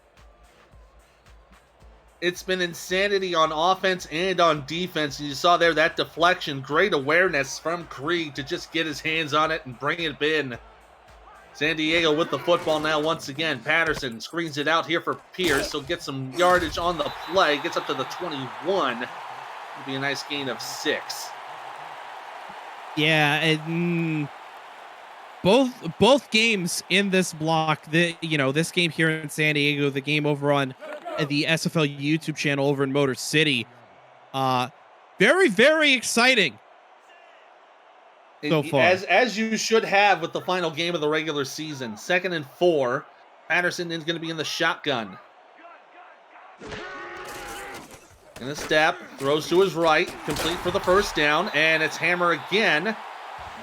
It's been insanity on offense and on defense. You saw there that deflection, great awareness from Krieg to just get his hands on it and bring it in. San Diego with the football now once again. Patterson screens it out here for Pierce. He'll get some yardage on the play. Gets up to the 21. It'll be a nice gain of 6. Yeah, both games in this block, this game here in San Diego, the game over on the SFL YouTube channel over in Motor City, very, very exciting so far. As you should have with the final game of the regular season. 2nd and 4. Patterson is going to be in the shotgun. In a step, throws to his right, complete for the first down, and it's Hammer again,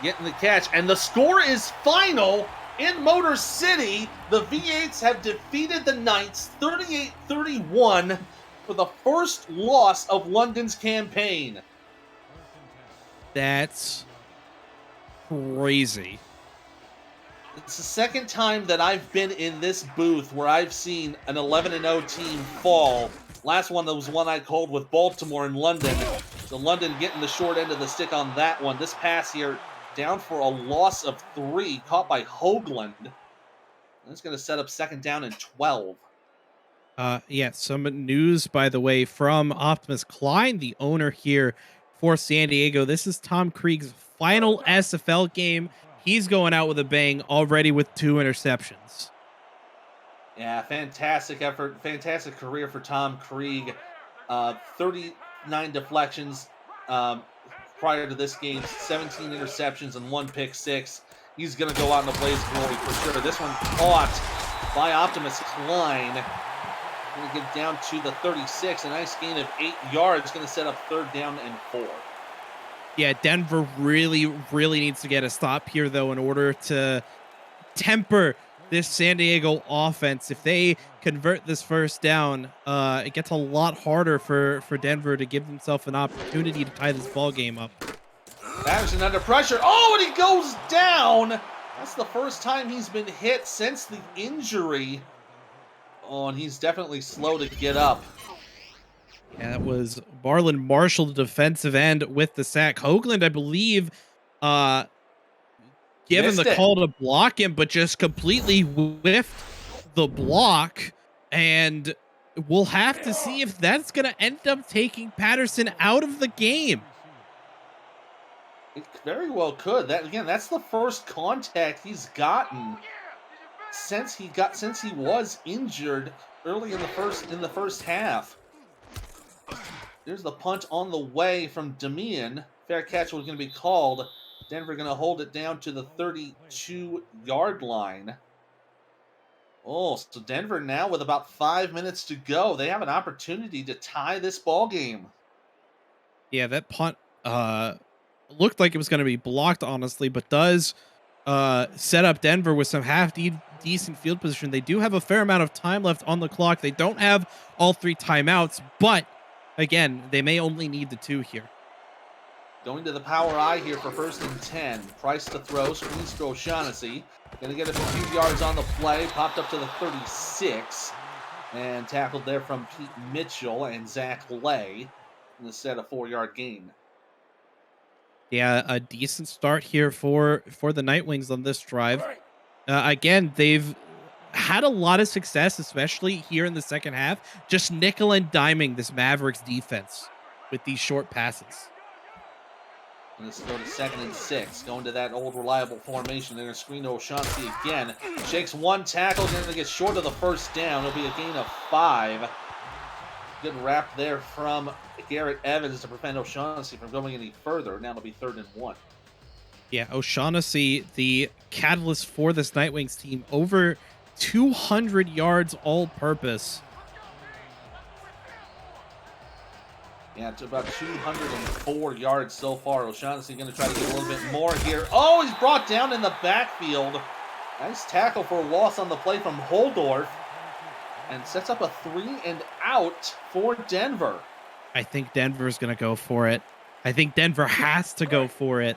getting the catch. And the score is final in Motor City. The V8s have defeated the Knights 38-31 for the first loss of London's campaign. That's crazy. It's the second time that I've been in this booth where I've seen an 11-0 team fall. Last one, that was one I called with Baltimore and London. So London getting the short end of the stick on that one. This pass here down for a loss of 3, caught by Hoagland. That's going to set up second down and 12. Yeah, some news, by the way, from Optimus Klein, the owner here for San Diego. This is Tom Krieg's final SFL game. He's going out with a bang already with 2 interceptions. Yeah, fantastic effort, fantastic career for Tom Krieg. 39 deflections prior to this game, 17 interceptions and 1 pick six. He's going to go out in a blaze of glory for sure. This one caught by Optimus Klein. Going to get down to the 36. A nice gain of 8 yards. Going to set up third down and 4. Yeah, Denver really needs to get a stop here, though, in order to temper this San Diego offense. If they convert this first down, it gets a lot harder for Denver to give themselves an opportunity to tie this ball game up. Patterson under pressure. Oh, and he goes down. That's the first time he's been hit since the injury. Oh, and he's definitely slow to get up. Yeah, that was Marlon Marshall, the defensive end, with the sack. Hoagland, I believe, given the call to block him, but just completely whiffed the block. And we'll have to see if that's going to end up taking Patterson out of the game. It very well could. That's the first contact he's gotten since he was injured early in the first half. There's the punt on the way from Damian. Fair catch was going to be called. Denver going to hold it down to the 32-yard line. Oh, so Denver now with about 5 minutes to go. They have an opportunity to tie this ball game. Yeah, that punt looked like it was going to be blocked, honestly, but does set up Denver with some decent field position. They do have a fair amount of time left on the clock. They don't have all 3 timeouts, but again, they may only need the 2 here. Going to the power I here for first and 10. Price to throw, screens to O'Shaughnessy. Going to get a few yards on the play. Popped up to the 36. And tackled there from Pete Mitchell and Zach Lay. Instead of 4-yard gain. Yeah, a decent start here for the Nightwings on this drive. Again, they've had a lot of success, especially here in the second half, just nickel and diming this Mavericks defense with these short passes. And this go to second and 6. Going to that old reliable formation. They're going to screen to O'Shaughnessy again. Shakes one tackle. Going to get short of the first down. It'll be a gain of 5. Good wrap there from Garrett Evans to prevent O'Shaughnessy from going any further. Now it'll be 3rd and 1. Yeah, O'Shaughnessy, the catalyst for this Nightwings team, over 200 yards all-purpose. Yeah, it's about 204 yards so far. O'Shaughnessy going to try to get a little bit more here. Oh, he's brought down in the backfield. Nice tackle for a loss on the play from Holdorf. And sets up a 3-and-out for Denver. I think Denver's going to go for it. I think Denver has to go for it.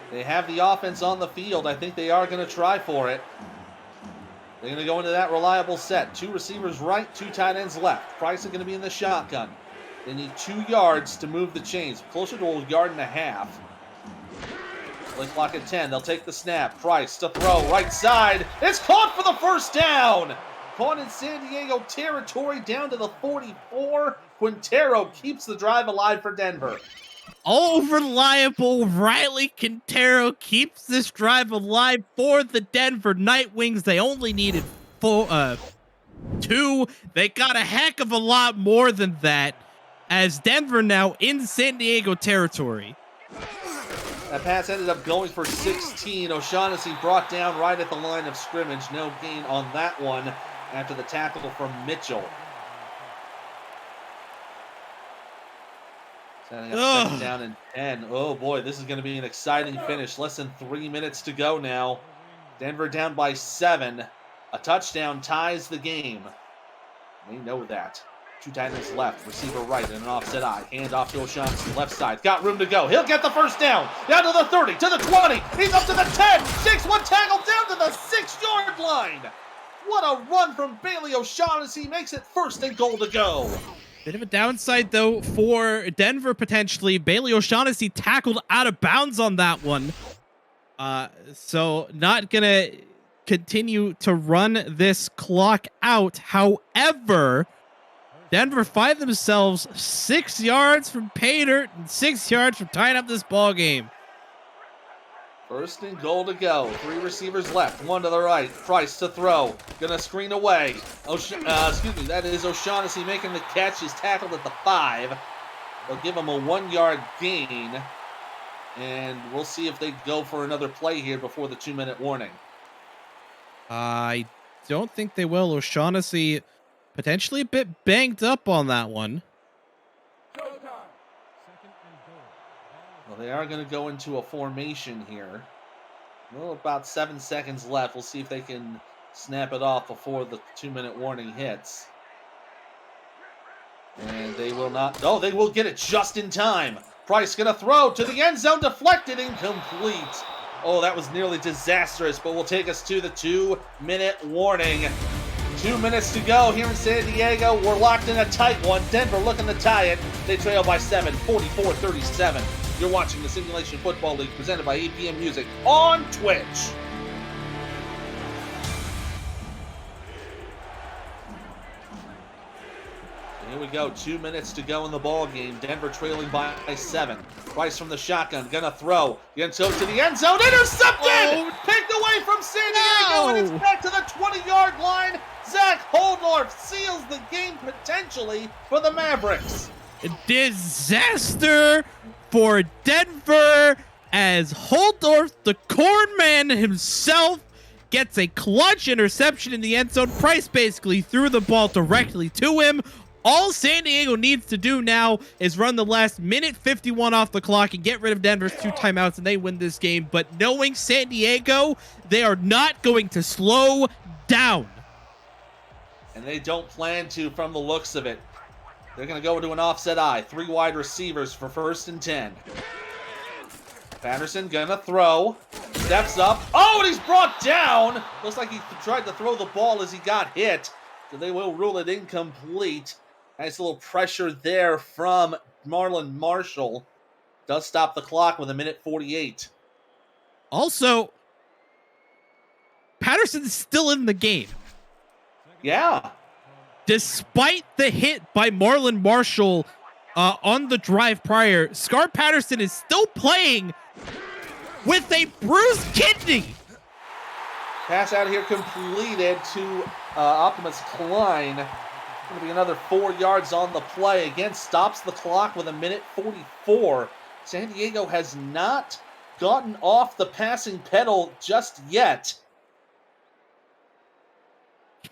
They have the offense on the field. I think they are going to try for it. They're going to go into that reliable set. 2 receivers right, 2 tight ends left. Price is going to be in the shotgun. They need 2 yards to move the chains. Closer to a 1.5 yards. Play clock at 10. They'll take the snap. Price to throw. Right side. It's caught for the first down. Caught in San Diego territory down to the 44. Quintero keeps the drive alive for Denver. All reliable Riley Quintero keeps this drive alive for the Denver Nightwings. They only needed 2. They got a heck of a lot more than that, as Denver now in San Diego territory. That pass ended up going for 16. O'Shaughnessy brought down right at the line of scrimmage. No gain on that one after the tackle from Mitchell. Setting up second down and 10. Oh boy, this is going to be an exciting finish. Less than 3 minutes to go now. Denver down by 7. A touchdown ties the game. They know that. 2 tight ends left, receiver right, and an offset eye. Hand off to O'Shaughnessy, left side. Got room to go. He'll get the first down. Down to the 30, to the 20. He's up to the 10. 6-1 tackle down to the 6-yard line. What a run from Bailey O'Shaughnessy. Makes it 1st and goal to go. Bit of a downside, though, for Denver, potentially. Bailey O'Shaughnessy tackled out of bounds on that one. So not going to continue to run this clock out. However, Denver find themselves 6 yards from pay dirt and 6 yards from tying up this ball game. 1st and goal to go. 3 receivers left. 1 to the right. Price to throw. Gonna screen away. That is O'Shaughnessy making the catch. He's tackled at the 5. They'll give him a 1-yard gain. And we'll see if they go for another play here before the 2-minute warning. I don't think they will. O'Shaughnessy potentially a bit banged up on that one. Well, they are going to go into a formation here. Well, about 7 seconds left. We'll see if they can snap it off before the 2-minute warning hits. And they will not. Oh, they will get it just in time. Price going to throw to the end zone. Deflected, incomplete. Oh, that was nearly disastrous, but will take us to the 2-minute warning. 2 minutes to go here in San Diego. We're locked in a tight one. Denver looking to tie it. They trail by 7, 44-37. You're watching the Simulation Football League presented by APM Music on Twitch. Here we go. 2 minutes to go in the ball game. Denver trailing by 7. Price from the shotgun. Gonna throw. Gets over to the end zone. Intercepted! Oh, Picked away from San Diego. And it's back to the 20-yard line. Zach Holdorf seals the game potentially for the Mavericks. Disaster for Denver as Holdorf, the corn man himself, gets a clutch interception in the end zone. Price basically threw the ball directly to him. All San Diego needs to do now is run the last minute 51 off the clock and get rid of Denver's 2 timeouts, and they win this game. But knowing San Diego, they are not going to slow down. And they don't plan to from the looks of it. They're going to go into an offset eye. 3 wide receivers for 1st and 10. Patterson going to throw. Steps up. Oh, and he's brought down. Looks like he tried to throw the ball as he got hit. So they will rule it incomplete. Nice little pressure there from Marlon Marshall. Does stop the clock with 1:48. Also, Patterson's still in the game. Yeah. Despite the hit by Marlon Marshall on the drive prior, Scar Patterson is still playing with a bruised kidney. Pass out here completed to Optimus Klein. Going to be another 4 yards on the play. Again, stops the clock with 1:44. San Diego has not gotten off the passing pedal just yet.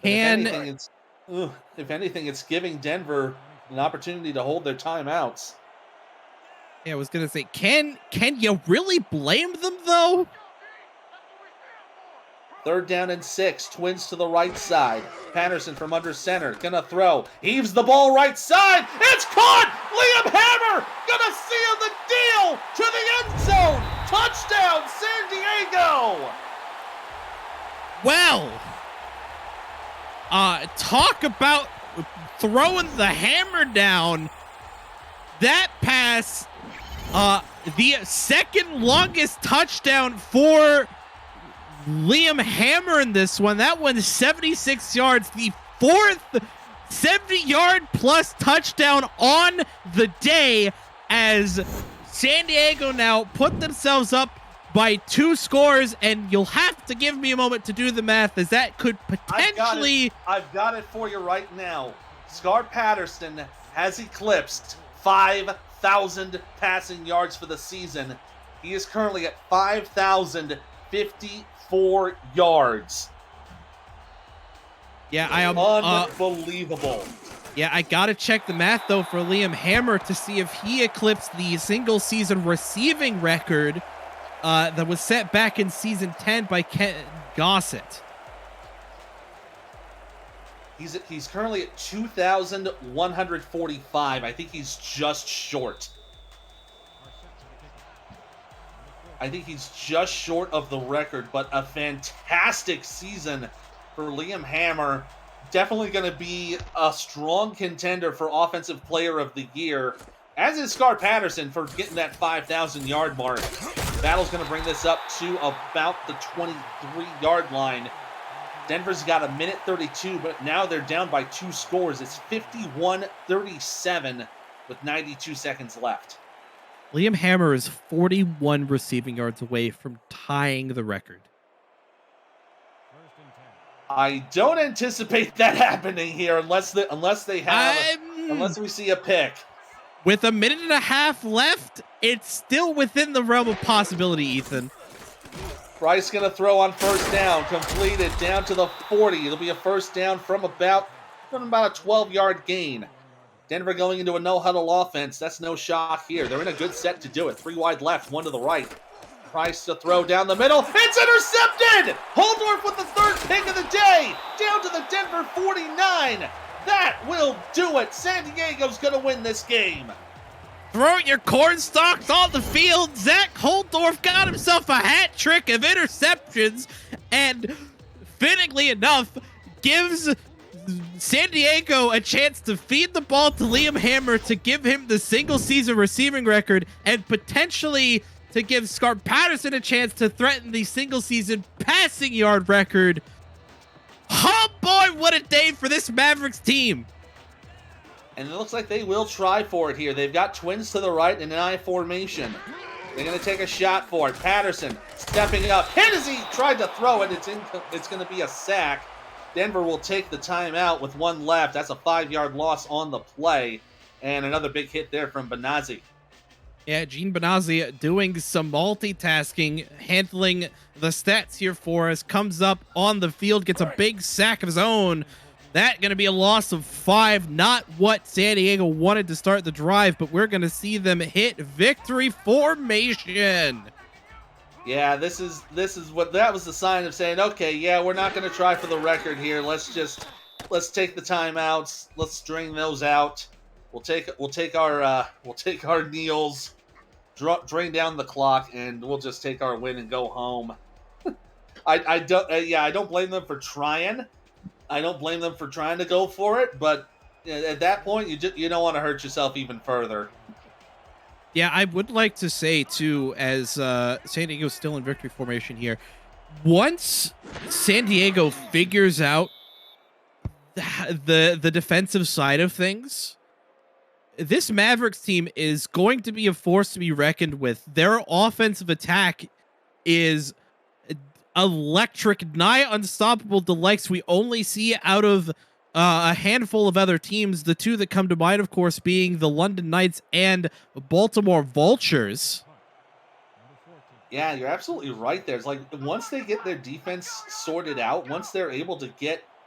If anything, it's giving Denver an opportunity to hold their timeouts. Yeah, I was gonna say, can you really blame them though? 3rd down and 6. Twins to the right side. Patterson from under center. Gonna throw. Heaves the ball right side. It's caught! Liam Hammer gonna seal the deal to the end zone. Touchdown, San Diego! Well, talk about throwing the hammer down. That pass, the 2nd longest touchdown for Liam Hammer in this one. That one's 76 yards. The 4th 70-yard plus touchdown on the day as San Diego now put themselves up by 2 scores, and you'll have to give me a moment to do the math as that could potentially... I've got it for you right now. Scar Patterson has eclipsed 5,000 passing yards for the season. He is currently at 5,054 yards. Yeah, I am unbelievable. Yeah, I gotta check the math though for Liam Hammer to see if he eclipsed the single season receiving record that was set back in season 10 by Ken Gossett. He's currently at 2,145. I think he's just short. I think he's just short of the record, but a fantastic season for Liam Hammer. Definitely going to be a strong contender for Offensive Player of the Year, as is Scar Patterson for getting that 5,000-yard mark. Battle's going to bring this up to about the 23-yard line. Denver's got a minute 32, but now they're down by 2 scores. It's 51-37 with 92 seconds left. Liam Hammer is 41 receiving yards away from tying the record. I don't anticipate that happening here unless we see a pick. With a minute and a half left, it's still within the realm of possibility, Ethan. Bryce going to throw on first down, completed down to the 40. It'll be a first down from about a 12-yard gain. Denver going into a no-huddle offense. That's no shock here. They're in a good set to do it. 3 wide left, 1 to the right. Price to throw down the middle. It's intercepted! Holdorf with the 3rd pick of the day. Down to the Denver 49. That will do it. San Diego's going to win this game. Throw your corn stalks on the field. Zach Holdorf got himself a hat trick of interceptions and, fittingly enough, gives San Diego a chance to feed the ball to Liam Hammer to give him the single-season receiving record and potentially to give Scar Patterson a chance to threaten the single-season passing yard record. Oh boy, what a day for this Mavericks team. And it looks like they will try for it here. They've got twins to the right in an I formation. They're going to take a shot for it. Patterson stepping up. Hit as he tried to throw it. It's going to be a sack. Denver will take the timeout with 1 left. That's a 5-yard loss on the play. And another big hit there from Benazzi. Yeah, Gene Benazzi doing some multitasking, handling the stats here for us. Comes up on the field, gets a big sack of his own. That going to be a loss of 5. Not what San Diego wanted to start the drive, but we're going to see them hit victory formation. Yeah, this is what that was the sign of saying, okay, yeah, we're not going to try for the record here. Let's take the timeouts. Let's drain those out. We'll take our kneels, drain down the clock, and we'll just take our win and go home. I don't blame them for trying. I don't blame them for trying to go for it, but at that point, you don't want to hurt yourself even further. Yeah, I would like to say, too, as San Diego's still in victory formation here, once San Diego figures out the defensive side of things, this Mavericks team is going to be a force to be reckoned with. Their offensive attack is electric, nigh unstoppable, the likes we only see out of a handful of other teams. The 2 that come to mind, of course, being the London Knights and Baltimore Vultures. Yeah, you're absolutely right there. It's like once they get their defense sorted out, once they're able to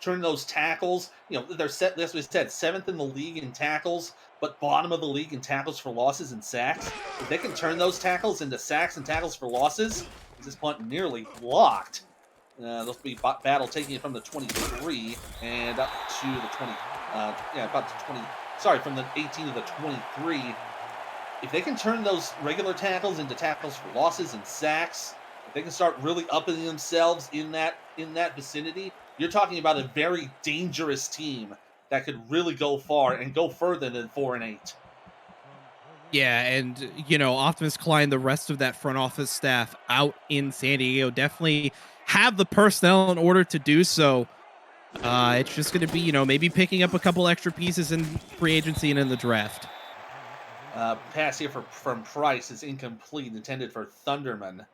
turn those tackles, they're set, as we said, 7th in the league in tackles, but bottom of the league in tackles for losses and sacks. If they can turn those tackles into sacks and tackles for losses, this punt nearly blocked. There'll be Battle taking it from the 23 and up to the 20. About the 20. Sorry, from the 18 to the 23. If they can turn those regular tackles into tackles for losses and sacks, if they can start really upping themselves in that vicinity, you're talking about a very dangerous team that could really go far and go further than 4-8. Yeah, and, Optimus Klein, the rest of that front office staff out in San Diego definitely have the personnel in order to do so. It's just going to be, maybe picking up a couple extra pieces in free agency and in the draft. Pass here from Price is incomplete, intended for Thunderman.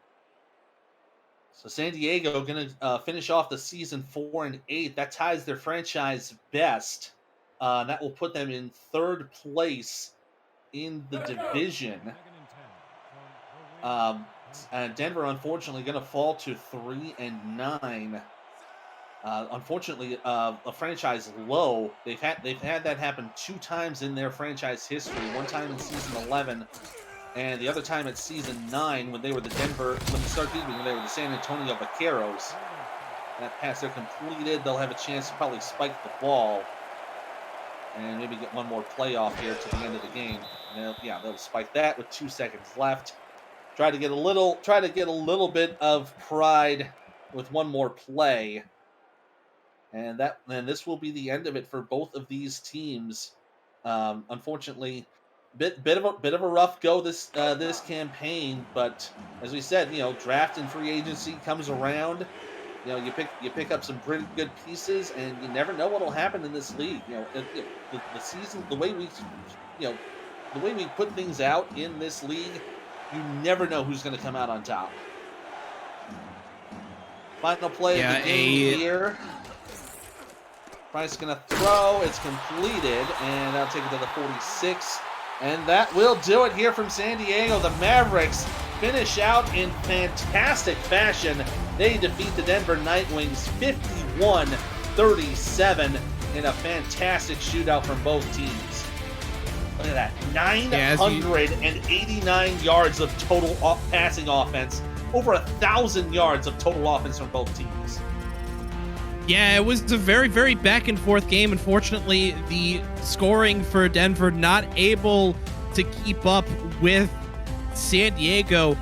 So San Diego going to finish off the season 4-8. That ties their franchise best. That will put them in 3rd place in the division. And Denver, unfortunately, going to fall to 3-9. Unfortunately, a franchise low. They've had that happen 2 times in their franchise history. One time in season 11, and the other time at season 9 when they were when they were the San Antonio Vaqueros. That pass they're completed. They'll have a chance to probably spike the ball and maybe get one more play off here to the end of the game. And they'll spike that with 2 seconds left. Try to get a little bit of pride with one more play. And this will be the end of it for both of these teams. Unfortunately, bit of a rough go this campaign, but as we said, draft and free agency comes around. You pick up some pretty good pieces, and you never know what'll happen in this league. The season, the way we put things out in this league, you never know who's going to come out on top. Final play of the game here. Price going to throw. It's completed, and I'll take it to the 46. And that will do it here from San Diego. The Mavericks finish out in fantastic fashion. They defeat the Denver Nightwings 51-37 in a fantastic shootout from both teams. Look at that. 989 yards of total passing offense. Over 1,000 yards of total offense from both teams. Yeah, it was a very, very back and forth game. Unfortunately, the scoring for Denver not able to keep up with San Diego.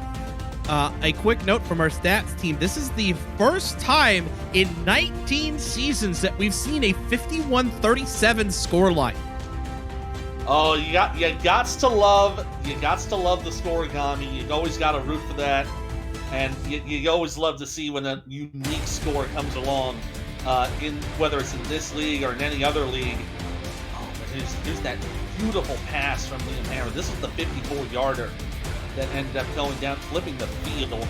A quick note from our stats team. This is the first time in 19 seasons that we've seen a 51-37 scoreline. Oh, you got to love the scoregami. You always got to root for that, and you always love to see when a unique score comes along. In whether it's in this league or in any other league. Oh, but here's that beautiful pass from Liam Hammer. This is the 54-yarder that ended up going down, flipping the field.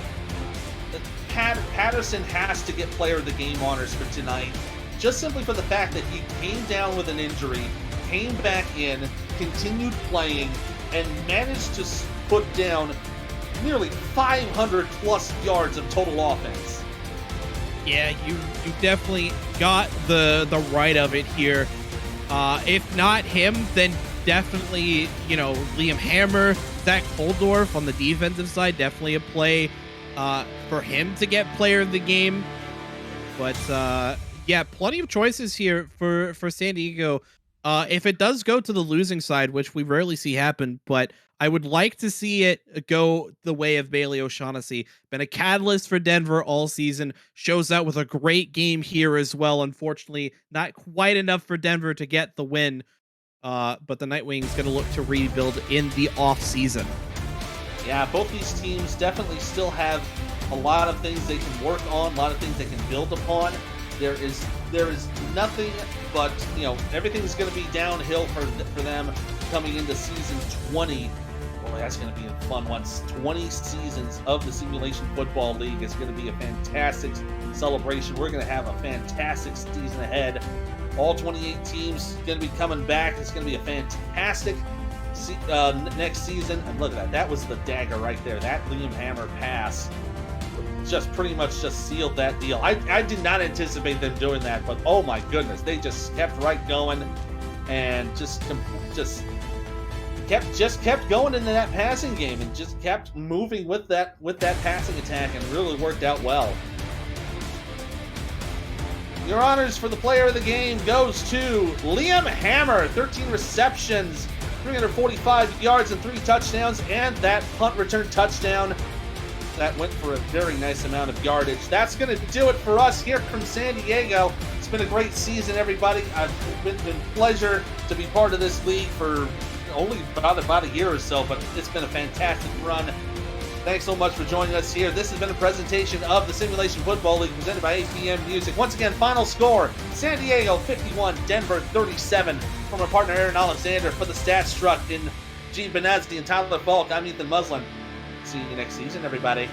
Patterson has to get player of the game honors for tonight, just simply for the fact that he came down with an injury, came back in, continued playing, and managed to put down nearly 500 plus yards of total offense. Yeah, you definitely got the right of it here. If not him, then definitely, Liam Hammer, Zach Holdorf on the defensive side, definitely a play for him to get player of the game. But yeah, plenty of choices here for San Diego. If it does go to the losing side, which we rarely see happen, but I would like to see it go the way of Bailey O'Shaughnessy. Been a catalyst for Denver all season. Shows out with a great game here as well. Unfortunately, not quite enough for Denver to get the win. But the Nightwings going to look to rebuild in the off season. Yeah, both these teams definitely still have a lot of things they can work on, a lot of things they can build upon. There is nothing but, everything's going to be downhill for them coming into season 20. Well, that's going to be a fun one. 20 seasons of the Simulation Football League is going to be a fantastic celebration. We're going to have a fantastic season ahead. All 28 teams going to be coming back. It's going to be a fantastic next season. And look at that. That was the dagger right there. That Liam Hammer pass just pretty much just sealed that deal. I did not anticipate them doing that, but oh my goodness, they just kept right going and just kept going into that passing game and just kept moving with that passing attack and really worked out well. Your honors for the player of the game goes to Liam Hammer. 13 receptions, 345 yards and 3 touchdowns, and that punt return touchdown that went for a very nice amount of yardage. That's going to do it for us here from San Diego. It's been a great season, everybody. It's been a pleasure to be part of this league for only about a year or so, but it's been a fantastic run. Thanks so much for joining us here. This has been a presentation of the Simulation Football League presented by APM Music. Once again, final score, San Diego 51, Denver 37. From our partner Aaron Alexander for the Stats Truck in Gene Benazzi and Tyler Falk, I'm Ethan Muslin. See you next season, everybody.